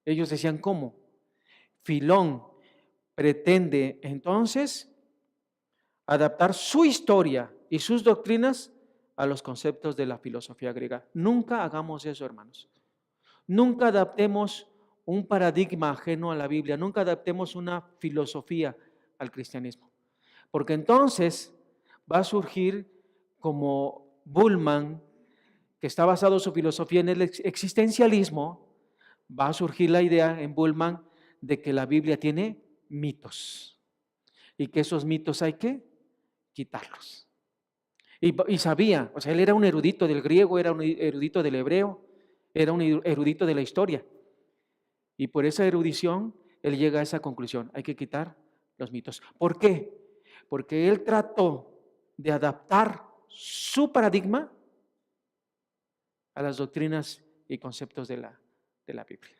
ellos decían, ¿cómo? Filón pretende entonces adaptar su historia y sus doctrinas a los conceptos de la filosofía griega. Nunca hagamos eso, hermanos. Nunca adaptemos un paradigma ajeno a la Biblia, nunca adaptemos una filosofía al cristianismo, porque entonces va a surgir como Bullman, que está basado su filosofía en el existencialismo, va a surgir la idea en Bullman de que la Biblia tiene mitos y que esos mitos hay que quitarlos. Y sabía, o sea, él era un erudito del griego, era un erudito del hebreo, era un erudito de la historia. Y por esa erudición, él llega a esa conclusión, hay que quitar los mitos. ¿Por qué? Porque él trató de adaptar su paradigma a las doctrinas y conceptos de la Biblia.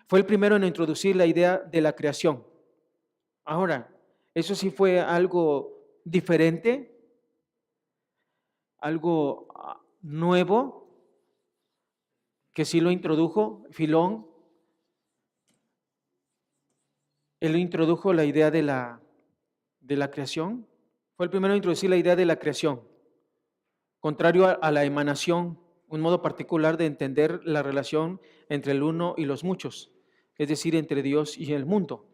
Fue el primero en introducir la idea de la creación. Ahora, eso sí fue algo diferente, algo nuevo, que sí lo introdujo Filón. Él introdujo la idea de la creación. Fue el primero en introducir la idea de la creación, contrario a la emanación, un modo particular de entender la relación entre el uno y los muchos, es decir, entre Dios y el mundo.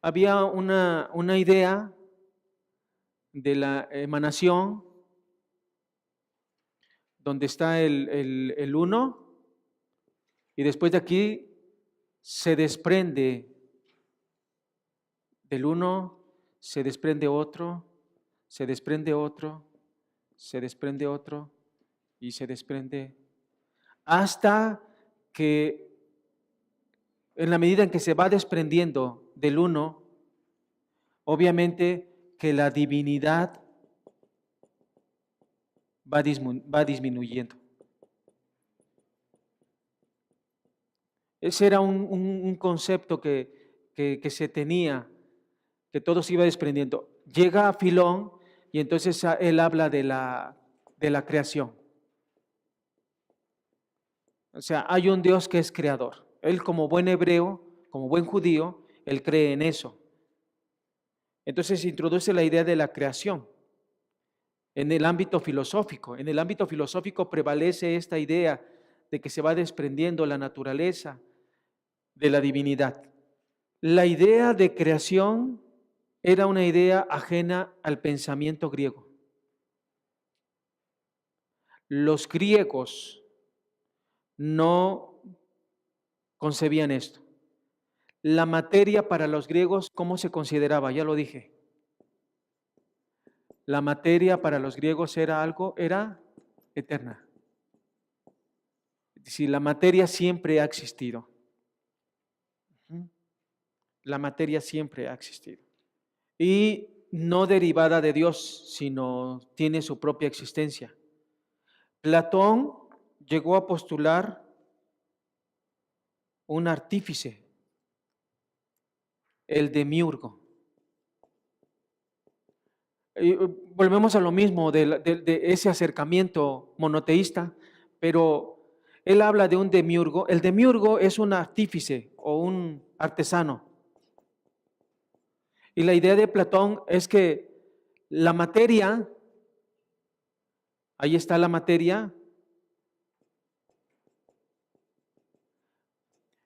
Había una idea de la emanación donde está el uno y después de aquí se desprende del uno, se desprende otro, se desprende otro, se desprende otro y se desprende hasta que en la medida en que se va desprendiendo del uno, obviamente que la divinidad va disminuyendo. Ese era un concepto que se tenía, que todo se iba desprendiendo. Llega a Filón y entonces él habla de la creación. O sea, hay un Dios que es creador. Él como buen hebreo, como buen judío, él cree en eso. Entonces introduce la idea de la creación en el ámbito filosófico. En el ámbito filosófico prevalece esta idea de que se va desprendiendo la naturaleza de la divinidad. La idea de creación era una idea ajena al pensamiento griego. Los griegos no concebían esto. La materia para los griegos, ¿cómo se consideraba? Ya lo dije. La materia para los griegos era eterna. Es decir, la materia siempre ha existido. La materia siempre ha existido. Y no derivada de Dios, sino tiene su propia existencia. Platón llegó a postular un artífice, el demiurgo. Y volvemos a lo mismo de ese acercamiento monoteísta, pero él habla de un demiurgo. El demiurgo es un artífice o un artesano. Y la idea de Platón es que la materia, ahí está la materia,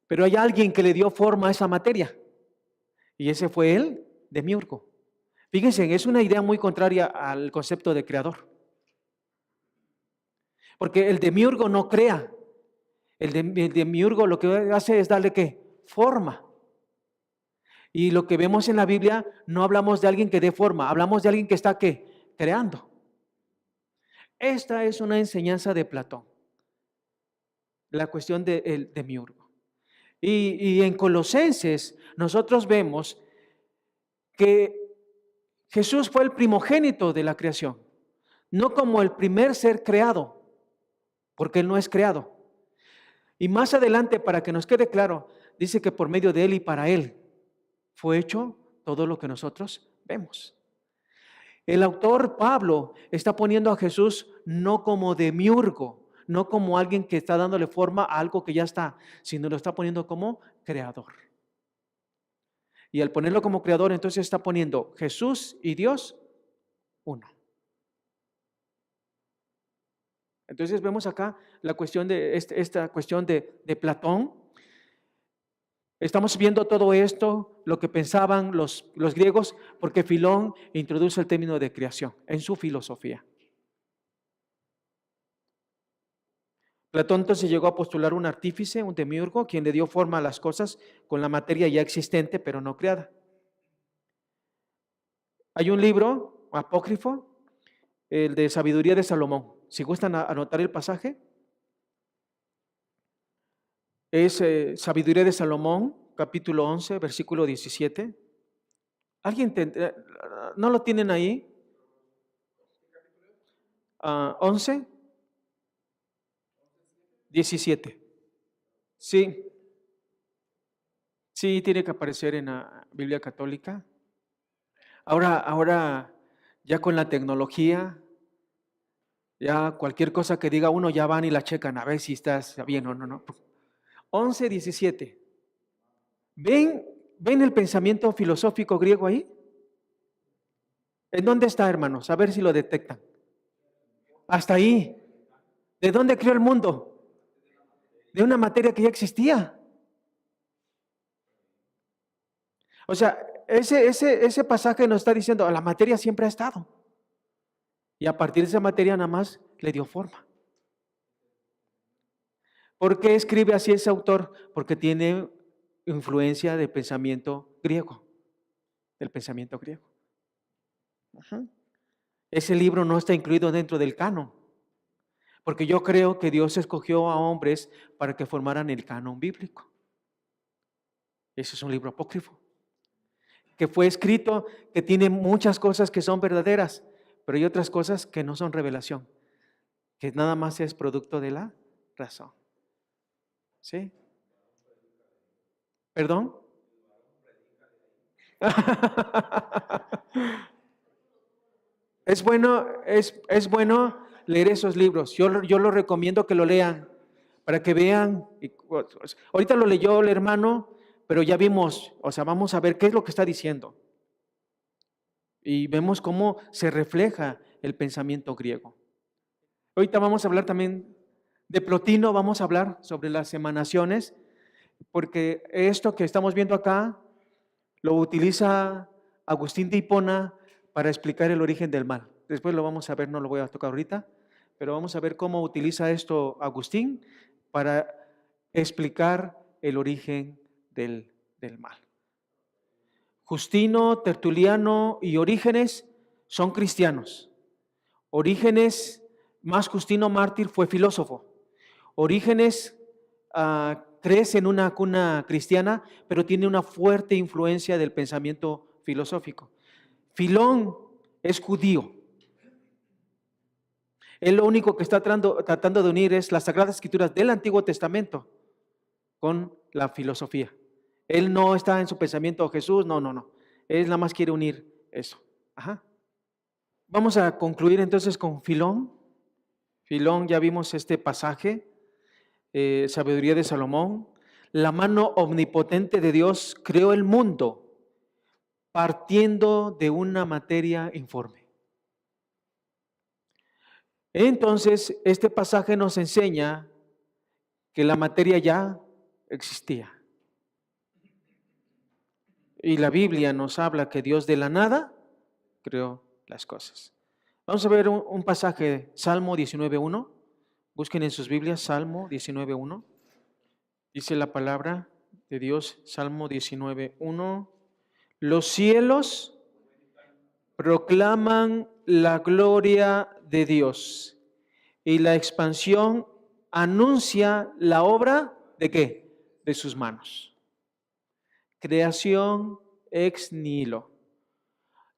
pero hay alguien que le dio forma a esa materia, y ese fue el demiurgo. Fíjense, es una idea muy contraria al concepto de creador. Porque el demiurgo no crea. El demiurgo lo que hace es darle ¿qué? Forma. Y lo que vemos en la Biblia, no hablamos de alguien que dé forma, hablamos de alguien que está ¿qué? Creando. Esta es una enseñanza de Platón. La cuestión del demiurgo. Y en Colosenses nosotros vemos que Jesús fue el primogénito de la creación, no como el primer ser creado, porque Él no es creado. Y más adelante, para que nos quede claro, dice que por medio de Él y para Él fue hecho todo lo que nosotros vemos. El autor Pablo está poniendo a Jesús no como demiurgo, no como alguien que está dándole forma a algo que ya está, sino lo está poniendo como creador. Y al ponerlo como creador, entonces está poniendo Jesús y Dios uno. Entonces vemos acá la cuestión de esta cuestión de Platón. Estamos viendo todo esto, lo que pensaban los griegos, porque Filón introduce el término de creación en su filosofía. Platón entonces llegó a postular un artífice, un demiurgo, quien le dio forma a las cosas con la materia ya existente, pero no creada. Hay un libro apócrifo, el de Sabiduría de Salomón. Si gustan anotar el pasaje, es Sabiduría de Salomón, capítulo 11, versículo 17. ¿Alguien no lo tienen ahí? 11, 17. Sí. Sí, tiene que aparecer en la Biblia católica. Ahora ya con la tecnología, ya cualquier cosa que diga uno ya van y la checan a ver si está bien o no. 11, 17. ¿Ven el pensamiento filosófico griego ahí? ¿En dónde está, hermanos? A ver si lo detectan. Hasta ahí. ¿De dónde creó el mundo? De una materia que ya existía. O sea, ese pasaje nos está diciendo, la materia siempre ha estado. Y a partir de esa materia nada más le dio forma. ¿Por qué escribe así ese autor? Porque tiene influencia del pensamiento griego. Del pensamiento griego. Ese libro no está incluido dentro del canon. Porque yo creo que Dios escogió a hombres para que formaran el canon bíblico. Ese es un libro apócrifo. Que fue escrito, que tiene muchas cosas que son verdaderas, pero hay otras cosas que no son revelación. Que nada más es producto de la razón. ¿Sí? ¿Perdón? Es bueno leer esos libros. Yo lo recomiendo que lo lean para que vean. Ahorita lo leyó el hermano, pero ya vimos, o sea, vamos a ver qué es lo que está diciendo. Y vemos cómo se refleja el pensamiento griego. Ahorita vamos a hablar también de Plotino, vamos a hablar sobre las emanaciones, porque esto que estamos viendo acá lo utiliza Agustín de Hipona para explicar el origen del mal. Después lo vamos a ver, no lo voy a tocar ahorita, pero vamos a ver cómo utiliza esto Agustín para explicar el origen del mal. Justino, Tertuliano y Orígenes son cristianos. Orígenes, más Justino mártir, fue filósofo. Orígenes crece en una cuna cristiana, pero tiene una fuerte influencia del pensamiento filosófico. Filón es judío. Él lo único que está tratando de unir es las Sagradas Escrituras del Antiguo Testamento con la filosofía. Él no está en su pensamiento, Jesús, no. Él nada más quiere unir eso. Ajá. Vamos a concluir entonces con Filón. Filón, ya vimos este pasaje, sabiduría de Salomón. La mano omnipotente de Dios creó el mundo partiendo de una materia informe. Entonces, este pasaje nos enseña que la materia ya existía. Y la Biblia nos habla que Dios de la nada creó las cosas. Vamos a ver un pasaje, Salmo 19.1. Busquen en sus Biblias, Salmo 19.1. Dice la palabra de Dios, Salmo 19.1. Los cielos proclaman la gloria de Dios y la expansión anuncia la obra ¿de qué? De sus manos. Creación ex nihilo.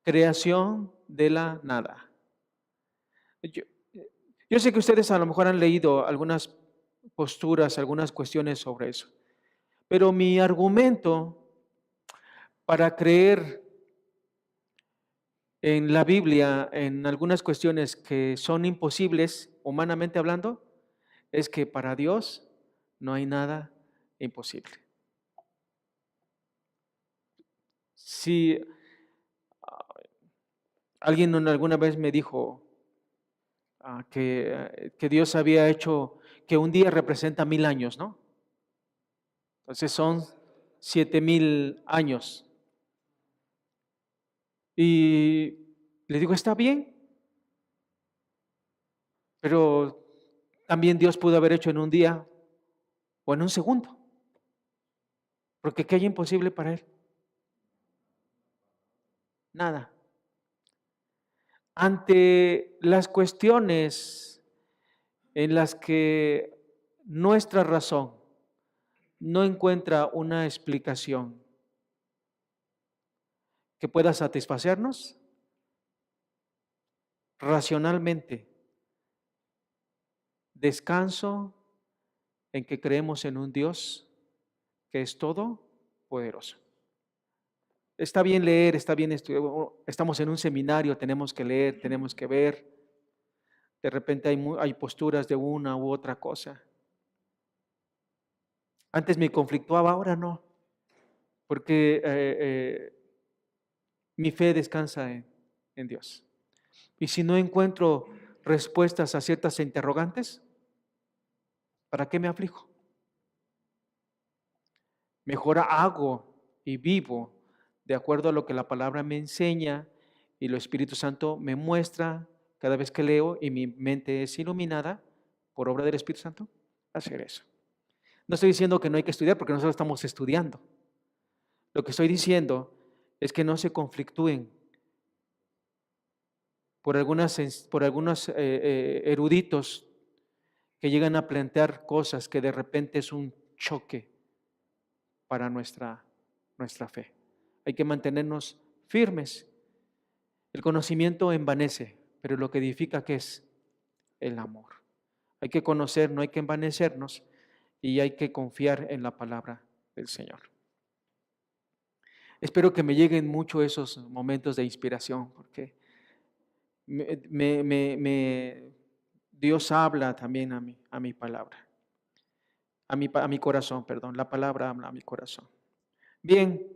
Creación de la nada. Yo sé que ustedes a lo mejor han leído algunas posturas, algunas cuestiones sobre eso, pero mi argumento para creer en la Biblia, en algunas cuestiones que son imposibles, humanamente hablando, es que para Dios no hay nada imposible. Si alguien alguna vez me dijo que Dios había hecho, que un día representa 1000 años, ¿no? Entonces son 7000 años. Y le digo, está bien, pero también Dios pudo haber hecho en un día o en un segundo. Porque ¿qué hay imposible para Él? Nada. Ante las cuestiones en las que nuestra razón no encuentra una explicación que pueda satisfacernos, racionalmente descanso en que creemos en un Dios que es todopoderoso. Está bien leer, está bien estudiar, estamos en un seminario, tenemos que leer, tenemos que ver. De repente hay posturas de una u otra cosa. Antes me conflictuaba, ahora no, porque mi fe descansa en Dios. Y si no encuentro respuestas a ciertas interrogantes, ¿para qué me aflijo? Mejor hago y vivo de acuerdo a lo que la palabra me enseña y el Espíritu Santo me muestra cada vez que leo y mi mente es iluminada por obra del Espíritu Santo, hacer eso. No estoy diciendo que no hay que estudiar porque nosotros estamos estudiando. Lo que estoy diciendo es que no se conflictúen por algunos eruditos que llegan a plantear cosas que de repente es un choque para nuestra fe. Hay que mantenernos firmes. El conocimiento envanece, pero lo que edifica, ¿qué es? El amor. Hay que conocer, no hay que envanecernos y hay que confiar en la palabra del Señor. Espero que me lleguen mucho esos momentos de inspiración, porque Dios habla también a mi palabra, a mi corazón, perdón, la palabra habla a mi corazón. Bien,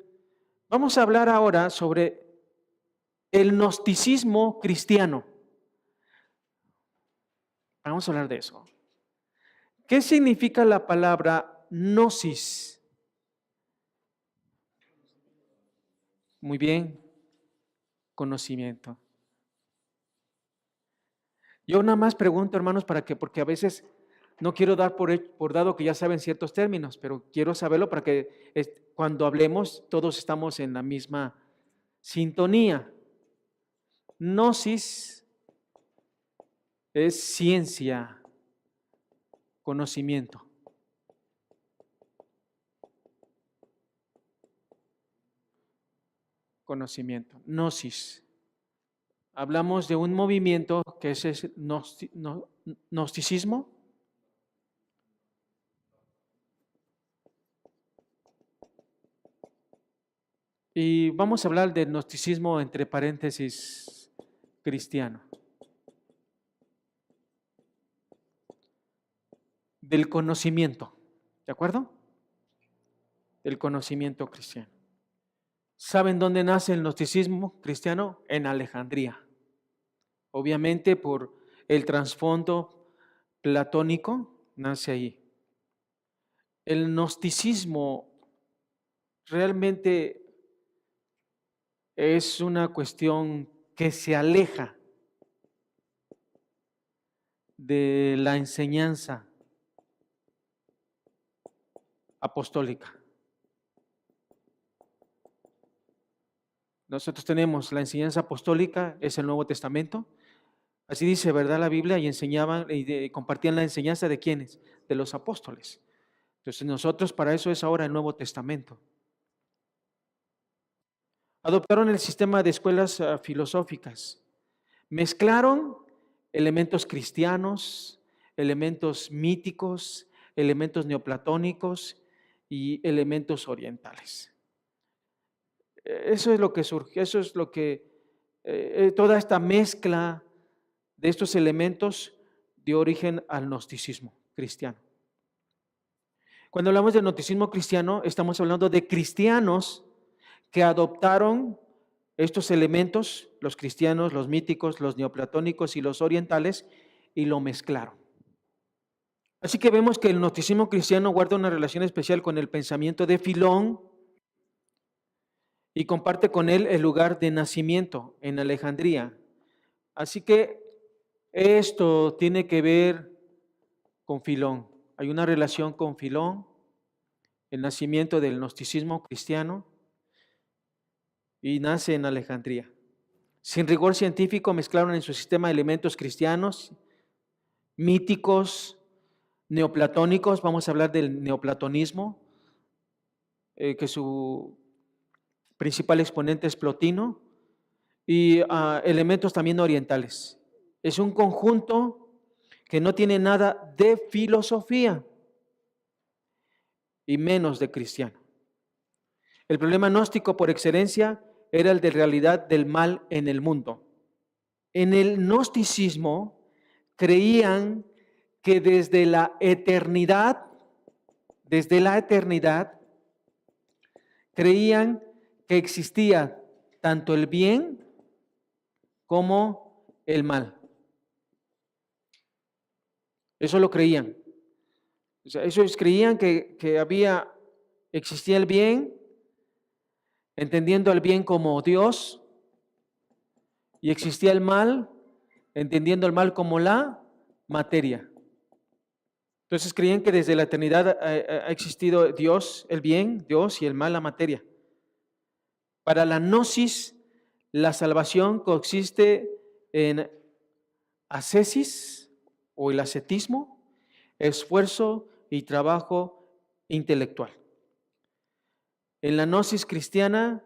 vamos a hablar ahora sobre el gnosticismo cristiano. Vamos a hablar de eso. ¿Qué significa la palabra gnosis? Muy bien, conocimiento. Yo nada más pregunto, hermanos, porque a veces no quiero dar por dado que ya saben ciertos términos, pero quiero saberlo para que cuando hablemos todos estamos en la misma sintonía. Gnosis es ciencia, conocimiento. Conocimiento, gnosis. Hablamos de un movimiento que es el gnosticismo. Y vamos a hablar del gnosticismo entre paréntesis cristiano. Del conocimiento, ¿de acuerdo? Del conocimiento cristiano. ¿Saben dónde nace el gnosticismo cristiano? En Alejandría. Obviamente por el trasfondo platónico nace ahí. El gnosticismo realmente es una cuestión que se aleja de la enseñanza apostólica. Nosotros tenemos la enseñanza apostólica, es el Nuevo Testamento. Así dice, ¿verdad? La Biblia, y enseñaban y compartían la enseñanza de ¿quiénes? De los apóstoles. Entonces nosotros para eso es ahora el Nuevo Testamento. Adoptaron el sistema de escuelas filosóficas. Mezclaron elementos cristianos, elementos míticos, elementos neoplatónicos y elementos orientales. Eso es lo que surge, eso es lo que, toda esta mezcla de estos elementos dio origen al gnosticismo cristiano. Cuando hablamos del gnosticismo cristiano, estamos hablando de cristianos que adoptaron estos elementos, los cristianos, los míticos, los neoplatónicos y los orientales, y lo mezclaron. Así que vemos que el gnosticismo cristiano guarda una relación especial con el pensamiento de Filón y comparte con él el lugar de nacimiento en Alejandría. Así que esto tiene que ver con Filón. Hay una relación con Filón, el nacimiento del gnosticismo cristiano, y nace en Alejandría. Sin rigor científico mezclaron en su sistema elementos cristianos, míticos, neoplatónicos. Vamos a hablar del neoplatonismo, que su principal exponente es Plotino, y elementos también orientales. Es un conjunto que no tiene nada de filosofía y menos de cristiano. El problema gnóstico por excelencia era el de realidad del mal en el mundo. En el gnosticismo creían que desde la eternidad, creían que existía tanto el bien como el mal. Eso lo creían. O sea, ellos creían que existía el bien, entendiendo al bien como Dios, y existía el mal, entendiendo el mal como la materia. Entonces creían que desde la eternidad ha existido Dios, el bien, Dios, y el mal, la materia. Para la gnosis, la salvación consiste en ascesis o el ascetismo, esfuerzo y trabajo intelectual. En la gnosis cristiana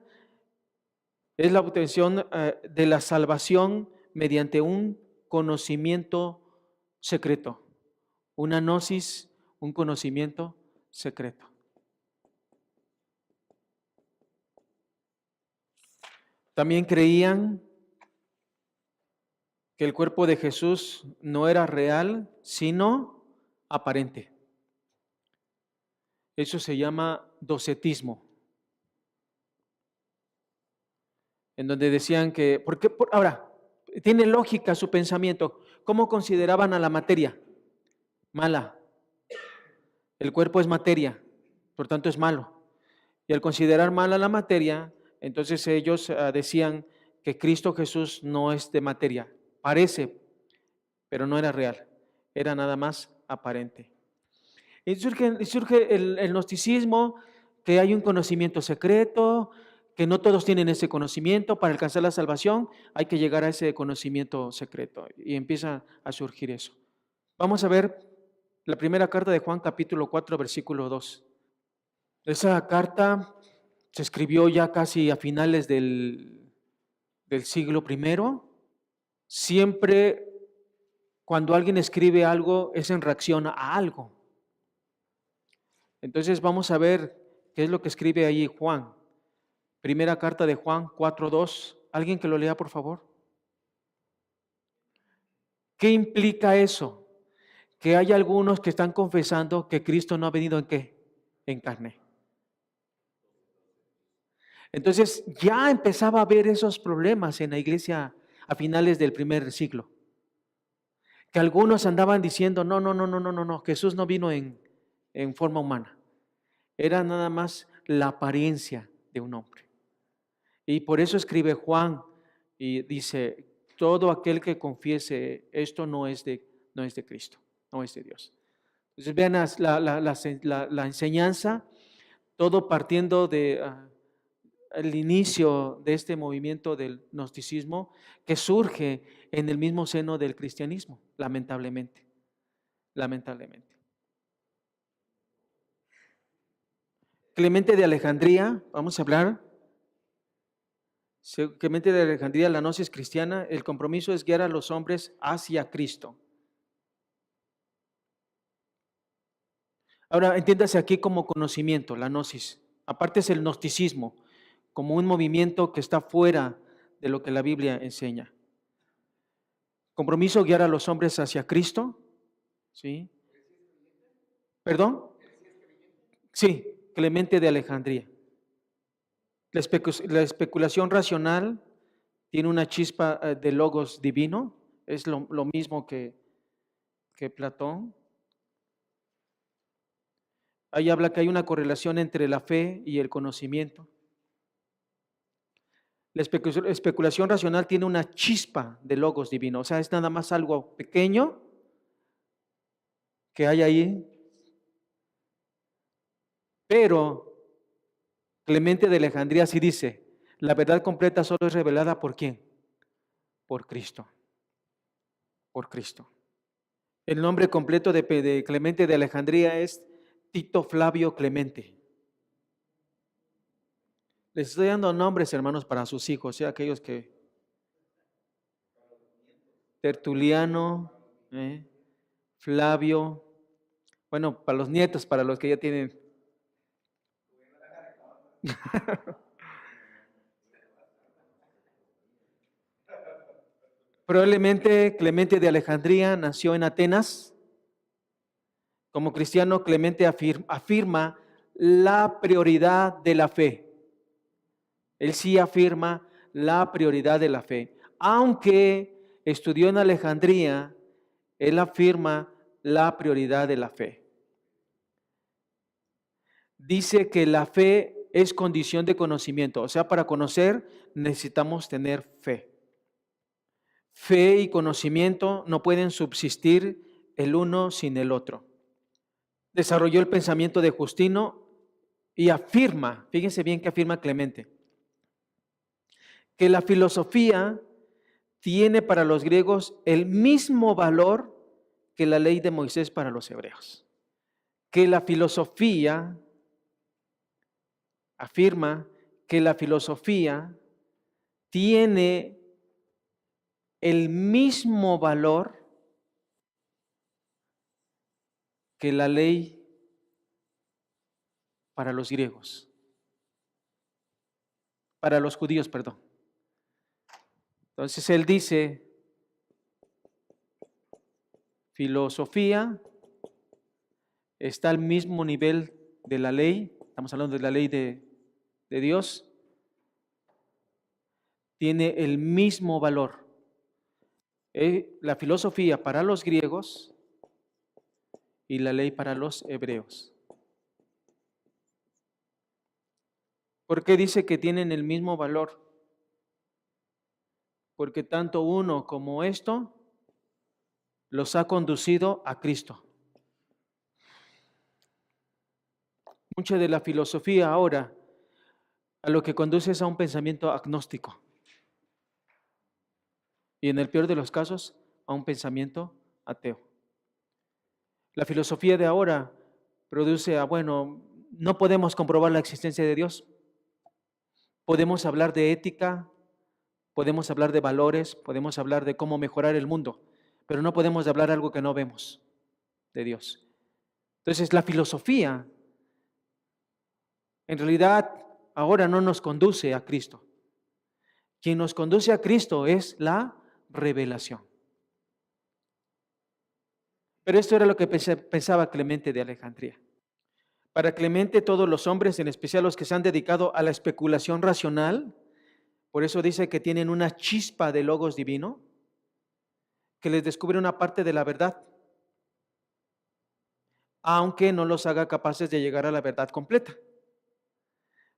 es la obtención de la salvación mediante un conocimiento secreto. Una gnosis, un conocimiento secreto. También creían que el cuerpo de Jesús no era real, sino aparente. Eso se llama docetismo. En donde decían que, ahora, tiene lógica su pensamiento. ¿Cómo consideraban a la materia? Mala. El cuerpo es materia, por tanto es malo. Y al considerar mala la materia, entonces ellos decían que Cristo Jesús no es de materia. Parece, pero no era real. Era nada más aparente. Y surge el gnosticismo, que hay un conocimiento secreto, que no todos tienen ese conocimiento. Para alcanzar la salvación hay que llegar a ese conocimiento secreto. Y empieza a surgir eso. Vamos a ver la primera carta de Juan, capítulo 4, versículo 2. Esa carta se escribió ya casi a finales del siglo I. Siempre cuando alguien escribe algo es en reacción a algo. Entonces vamos a ver qué es lo que escribe ahí Juan. Primera carta de Juan 4:2. ¿Alguien que lo lea, por favor? ¿Qué implica eso? Que hay algunos que están confesando que Cristo no ha venido ¿en qué? En carne. Entonces ya empezaba a haber esos problemas en la iglesia a finales del primer siglo. Que algunos andaban diciendo, no, Jesús no vino en forma humana. Era nada más la apariencia de un hombre. Y por eso escribe Juan y dice, todo aquel que confiese esto no es de Cristo, no es de Dios. Entonces vean la enseñanza, todo partiendo de el inicio de este movimiento del gnosticismo que surge en el mismo seno del cristianismo, lamentablemente. Clemente de Alejandría, vamos a hablar. Clemente de Alejandría, la gnosis cristiana, el compromiso es guiar a los hombres hacia Cristo. Ahora, entiéndase aquí como conocimiento, la gnosis. Aparte es el gnosticismo, como un movimiento que está fuera de lo que la Biblia enseña. Compromiso guiar a los hombres hacia Cristo. ¿Sí? ¿Perdón? Sí, Clemente de Alejandría. La especulación racional tiene una chispa de logos divino, es lo mismo que Platón. Ahí habla que hay una correlación entre la fe y el conocimiento. La especulación racional tiene una chispa de logos divino, o sea, es nada más algo pequeño que hay ahí, pero Clemente de Alejandría sí dice, la verdad completa solo es revelada ¿por quién? Por Cristo. Por Cristo. El nombre completo de Clemente de Alejandría es Tito Flavio Clemente. Les estoy dando nombres, hermanos, para sus hijos, aquellos que... Tertuliano, Flavio, bueno, para los nietos, para los que ya tienen... Probablemente Clemente de Alejandría nació en Atenas. Como cristiano, Clemente afirma la prioridad de la fe. Él sí afirma la prioridad de la fe. Aunque estudió en Alejandría, él afirma la prioridad de la fe. Dice que la fe es condición de conocimiento. O sea, para conocer necesitamos tener fe. Fe y conocimiento no pueden subsistir el uno sin el otro. Desarrolló el pensamiento de Justino y afirma, fíjense bien que afirma Clemente, que la filosofía tiene para los griegos el mismo valor que la ley de Moisés para los hebreos. Que la filosofía, afirma que la filosofía tiene el mismo valor que la ley para los griegos, para los judíos, perdón. Entonces él dice, filosofía está al mismo nivel de la ley, estamos hablando de la ley de Dios, tiene el mismo valor. La filosofía para los griegos y la ley para los hebreos. ¿Por qué dice que tienen el mismo valor? Porque tanto uno como esto los ha conducido a Cristo. Mucha de la filosofía ahora a lo que conduce es a un pensamiento agnóstico. Y en el peor de los casos, a un pensamiento ateo. La filosofía de ahora produce no podemos comprobar la existencia de Dios. Podemos hablar de ética, podemos hablar de valores, podemos hablar de cómo mejorar el mundo, pero no podemos hablar algo que no vemos de Dios. Entonces, la filosofía, en realidad, ahora no nos conduce a Cristo. Quien nos conduce a Cristo es la revelación. Pero esto era lo que pensaba Clemente de Alejandría. Para Clemente, todos los hombres, en especial los que se han dedicado a la especulación racional, por eso dice que tienen una chispa de logos divino, que les descubre una parte de la verdad, aunque no los haga capaces de llegar a la verdad completa.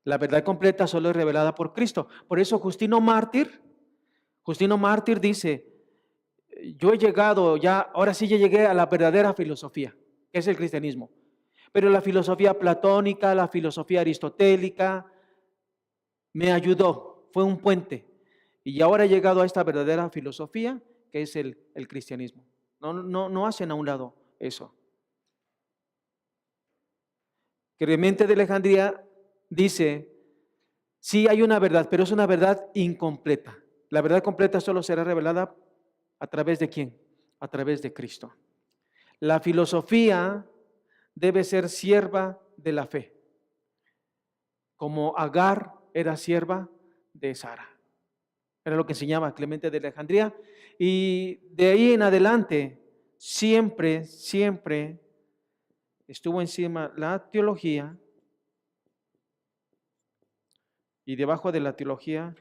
La verdad completa solo es revelada por Cristo. Por eso Justino Mártir dice, yo he llegado ya, ahora sí ya llegué a la verdadera filosofía, que es el cristianismo. Pero la filosofía platónica, la filosofía aristotélica, me ayudó, fue un puente. Y ahora he llegado a esta verdadera filosofía, que es el cristianismo. No hacen a un lado eso. Clemente de Alejandría dice, sí hay una verdad, pero es una verdad incompleta. La verdad completa solo será revelada ¿a través de quién? A través de Cristo. La filosofía debe ser sierva de la fe, como Agar era sierva de Sara. Era lo que enseñaba Clemente de Alejandría. Y de ahí en adelante, siempre estuvo encima la teología y debajo de la teología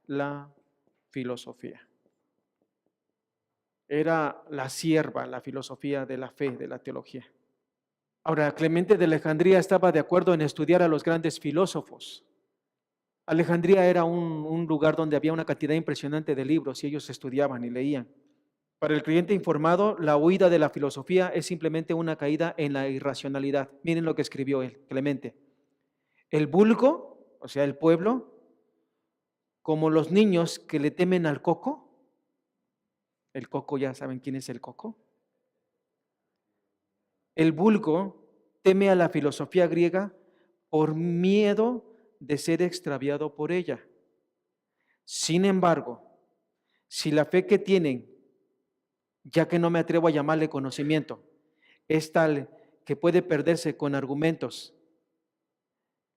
la filosofía. Era la sierva, la filosofía de la fe, de la teología. Ahora, Clemente de Alejandría estaba de acuerdo en estudiar a los grandes filósofos. Alejandría era un lugar donde había una cantidad impresionante de libros y ellos estudiaban y leían. Para el creyente informado, la huida de la filosofía es simplemente una caída en la irracionalidad. Miren lo que escribió él, Clemente. El vulgo, o sea, el pueblo, como los niños que le temen al coco. El coco, ya saben quién es el coco. El vulgo teme a la filosofía griega por miedo de ser extraviado por ella. Sin embargo, si la fe que tienen, ya que no me atrevo a llamarle conocimiento, es tal que puede perderse con argumentos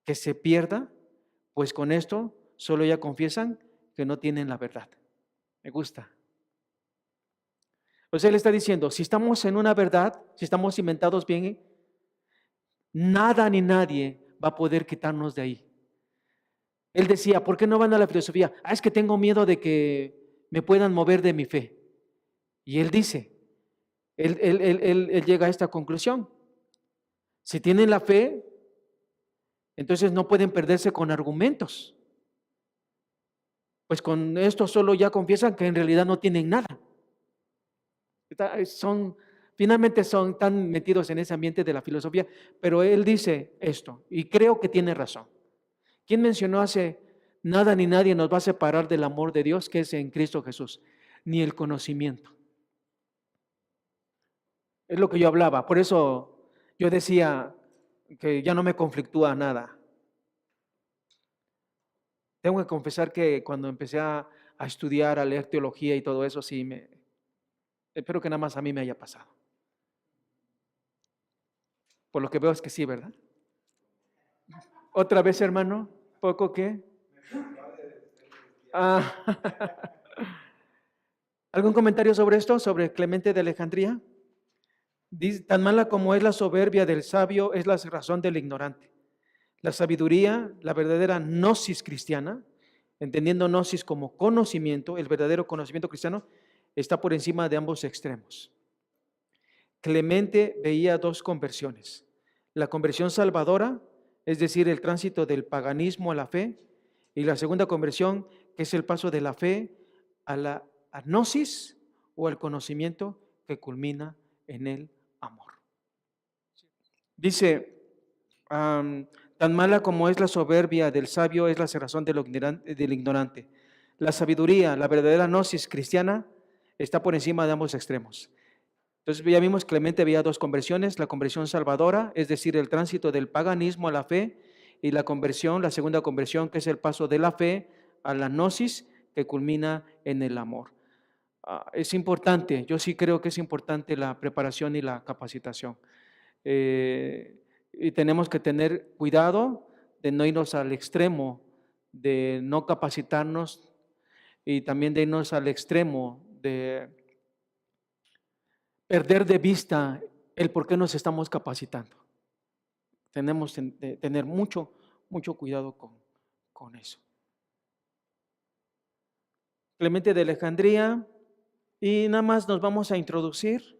que se pierda, pues con esto solo ya confiesan que no tienen la verdad. Me gusta. O sea, él está diciendo, si estamos en una verdad, si estamos cimentados bien, nada ni nadie va a poder quitarnos de ahí. Él decía, ¿por qué no van a la filosofía? Es que tengo miedo de que me puedan mover de mi fe. Y él dice, él llega a esta conclusión. Si tienen la fe, entonces no pueden perderse con argumentos. Pues con esto solo ya confiesan que en realidad no tienen nada. Finalmente son tan metidos en ese ambiente de la filosofía, pero él dice esto, y creo que tiene razón. ¿Quién mencionó hace nada ni nadie nos va a separar del amor de Dios que es en Cristo Jesús? Ni el conocimiento. Es lo que yo hablaba, por eso yo decía que ya no me conflictúa nada. Tengo que confesar que cuando empecé a estudiar, a leer teología y todo eso, sí, espero que nada más a mí me haya pasado. Por lo que veo es que sí, ¿verdad? Otra vez, hermano, poco que. ¿Algún comentario sobre esto, sobre Clemente de Alejandría? Dice, tan mala como es la soberbia del sabio, es la razón del ignorante. La sabiduría, la verdadera gnosis cristiana, entendiendo gnosis como conocimiento, el verdadero conocimiento cristiano, está por encima de ambos extremos. Clemente veía dos conversiones. La conversión salvadora, es decir, el tránsito del paganismo a la fe, y la segunda conversión, que es el paso de la fe a la gnosis o al conocimiento que culmina en el amor. Dice, tan mala como es la soberbia del sabio es la cerrazón del ignorante. La sabiduría, la verdadera gnosis cristiana, está por encima de ambos extremos. Entonces ya vimos, Clemente veía dos conversiones, la conversión salvadora, es decir, el tránsito del paganismo a la fe, y la conversión, la segunda conversión, que es el paso de la fe a la gnosis, que culmina en el amor. Es importante, yo sí creo que es importante la preparación y la capacitación. Y tenemos que tener cuidado de no irnos al extremo, de no capacitarnos y también de irnos al extremo de perder de vista el por qué nos estamos capacitando. Tenemos que tener mucho cuidado con eso. Clemente de Alejandría, y nada más nos vamos a introducir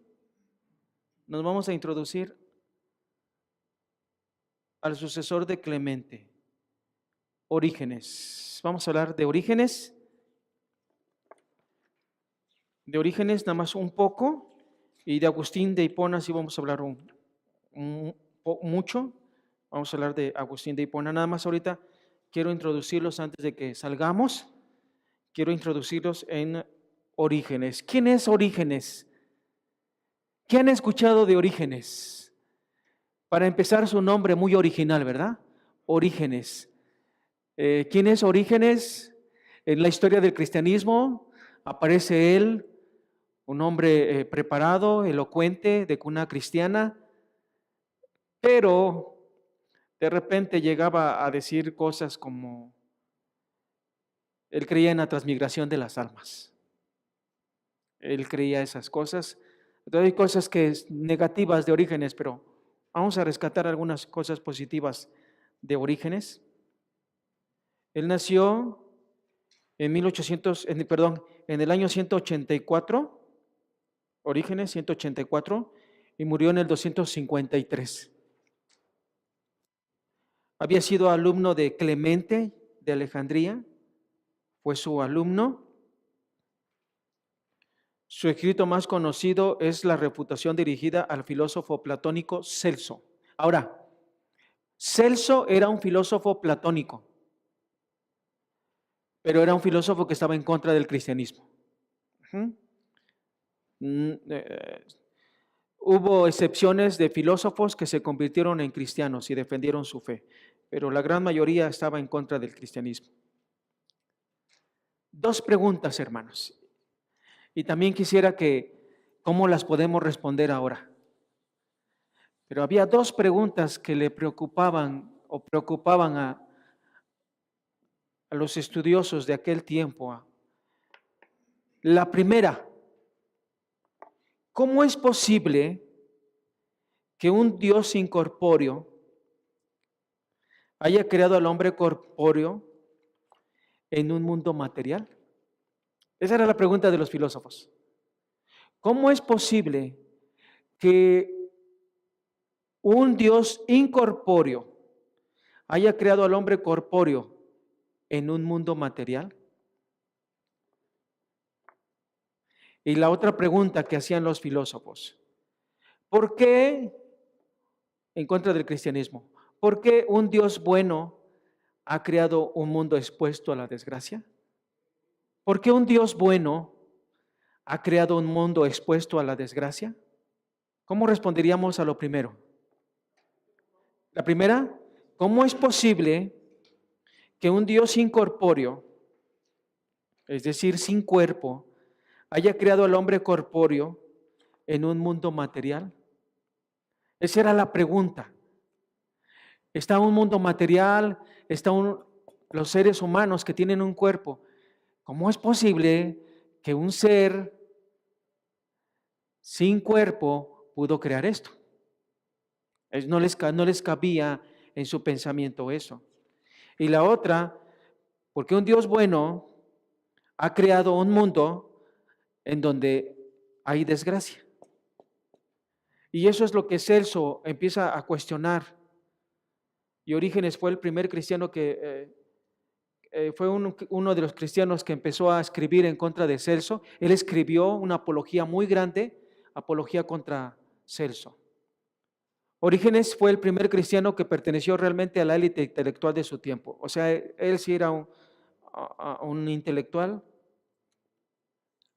al sucesor de Clemente, Orígenes. Vamos a hablar de Orígenes. De Orígenes nada más un poco, y de Agustín de Hipona sí vamos a hablar mucho. Vamos a hablar de Agustín de Hipona. Nada más ahorita quiero introducirlos antes de que salgamos. Quiero introducirlos en Orígenes. ¿Quién es Orígenes? ¿Qué han escuchado de Orígenes? Para empezar, su nombre muy original, ¿verdad? Orígenes. ¿Quién es Orígenes? En la historia del cristianismo aparece él, un hombre preparado, elocuente, de cuna cristiana, pero de repente llegaba a decir cosas como, él creía en la transmigración de las almas. Él creía esas cosas. Entonces hay cosas negativas de Orígenes, pero vamos a rescatar algunas cosas positivas de Orígenes. Él nació en el año 184, Orígenes 184, y murió en el 253. Había sido alumno de Clemente de Alejandría, fue su alumno. Su escrito más conocido es la refutación dirigida al filósofo platónico Celso. Ahora, Celso era un filósofo platónico, pero era un filósofo que estaba en contra del cristianismo. Hubo excepciones de filósofos que se convirtieron en cristianos y defendieron su fe, pero la gran mayoría estaba en contra del cristianismo. Dos preguntas, hermanos, y también quisiera ¿cómo las podemos responder ahora? Pero había dos preguntas que le preocupaban a los estudiosos de aquel tiempo. La primera, ¿cómo es posible que un Dios incorpóreo haya creado al hombre corpóreo en un mundo material? Esa era la pregunta de los filósofos. ¿Cómo es posible que un Dios incorpóreo haya creado al hombre corpóreo en un mundo material? Y la otra pregunta que hacían los filósofos, ¿por qué, en contra del cristianismo, por qué un Dios bueno ha creado un mundo expuesto a la desgracia? ¿Por qué un Dios bueno ha creado un mundo expuesto a la desgracia? ¿Cómo responderíamos a lo primero? La primera, ¿cómo es posible que un Dios incorpóreo, es decir, sin cuerpo, haya creado al hombre corpóreo en un mundo material? Esa era la pregunta. Está un mundo material, los seres humanos que tienen un cuerpo. ¿Cómo es posible que un ser sin cuerpo pudo crear esto? No les cabía en su pensamiento eso. Y la otra, porque un Dios bueno ha creado un mundo en donde hay desgracia. Y eso es lo que Celso empieza a cuestionar. Y Orígenes fue el primer cristiano fue uno de los cristianos que empezó a escribir en contra de Celso. Él escribió una apología muy grande, apología contra Celso. Orígenes fue el primer cristiano que perteneció realmente a la élite intelectual de su tiempo. O sea, él sí era un intelectual.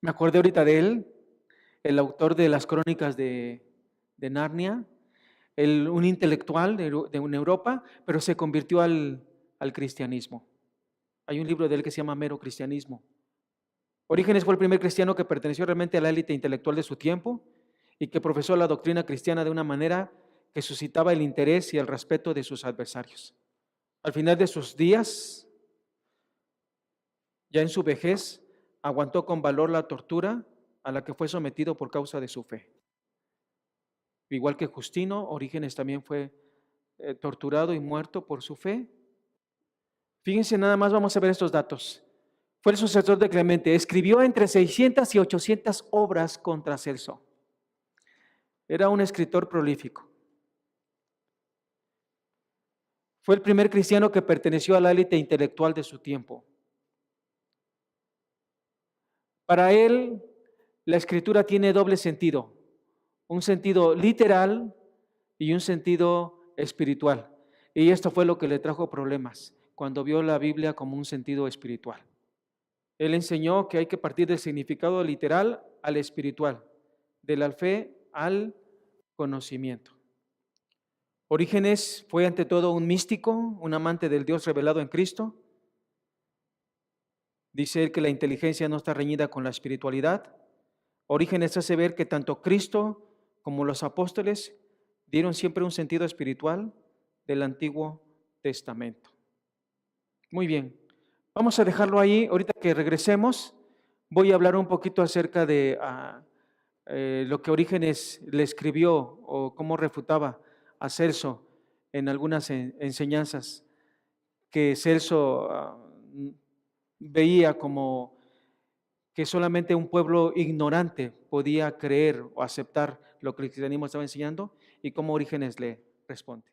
Me acordé ahorita de él, el autor de las crónicas de Narnia, un intelectual de Europa, pero se convirtió al cristianismo. Hay un libro de él que se llama Mero Cristianismo. Orígenes fue el primer cristiano que perteneció realmente a la élite intelectual de su tiempo y que profesó la doctrina cristiana de una manera que suscitaba el interés y el respeto de sus adversarios. Al final de sus días, ya en su vejez, aguantó con valor la tortura a la que fue sometido por causa de su fe. Igual que Justino, Orígenes también fue torturado y muerto por su fe. Fíjense nada más, vamos a ver estos datos. Fue el sucesor de Clemente, escribió entre 600 y 800 obras contra Celso. Era un escritor prolífico. Fue el primer cristiano que perteneció a la élite intelectual de su tiempo. Para él, la escritura tiene doble sentido, un sentido literal y un sentido espiritual. Y esto fue lo que le trajo problemas cuando vio la Biblia como un sentido espiritual. Él enseñó que hay que partir del significado literal al espiritual, de la fe al conocimiento. Orígenes fue ante todo un místico, un amante del Dios revelado en Cristo. Dice él que la inteligencia no está reñida con la espiritualidad. Orígenes hace ver que tanto Cristo como los apóstoles dieron siempre un sentido espiritual del Antiguo Testamento. Muy bien, vamos a dejarlo ahí. Ahorita que regresemos, voy a hablar un poquito acerca de lo que Orígenes le escribió o cómo refutaba a Celso en algunas enseñanzas que Celso veía como que solamente un pueblo ignorante podía creer o aceptar lo que el cristianismo estaba enseñando y cómo Orígenes le responde.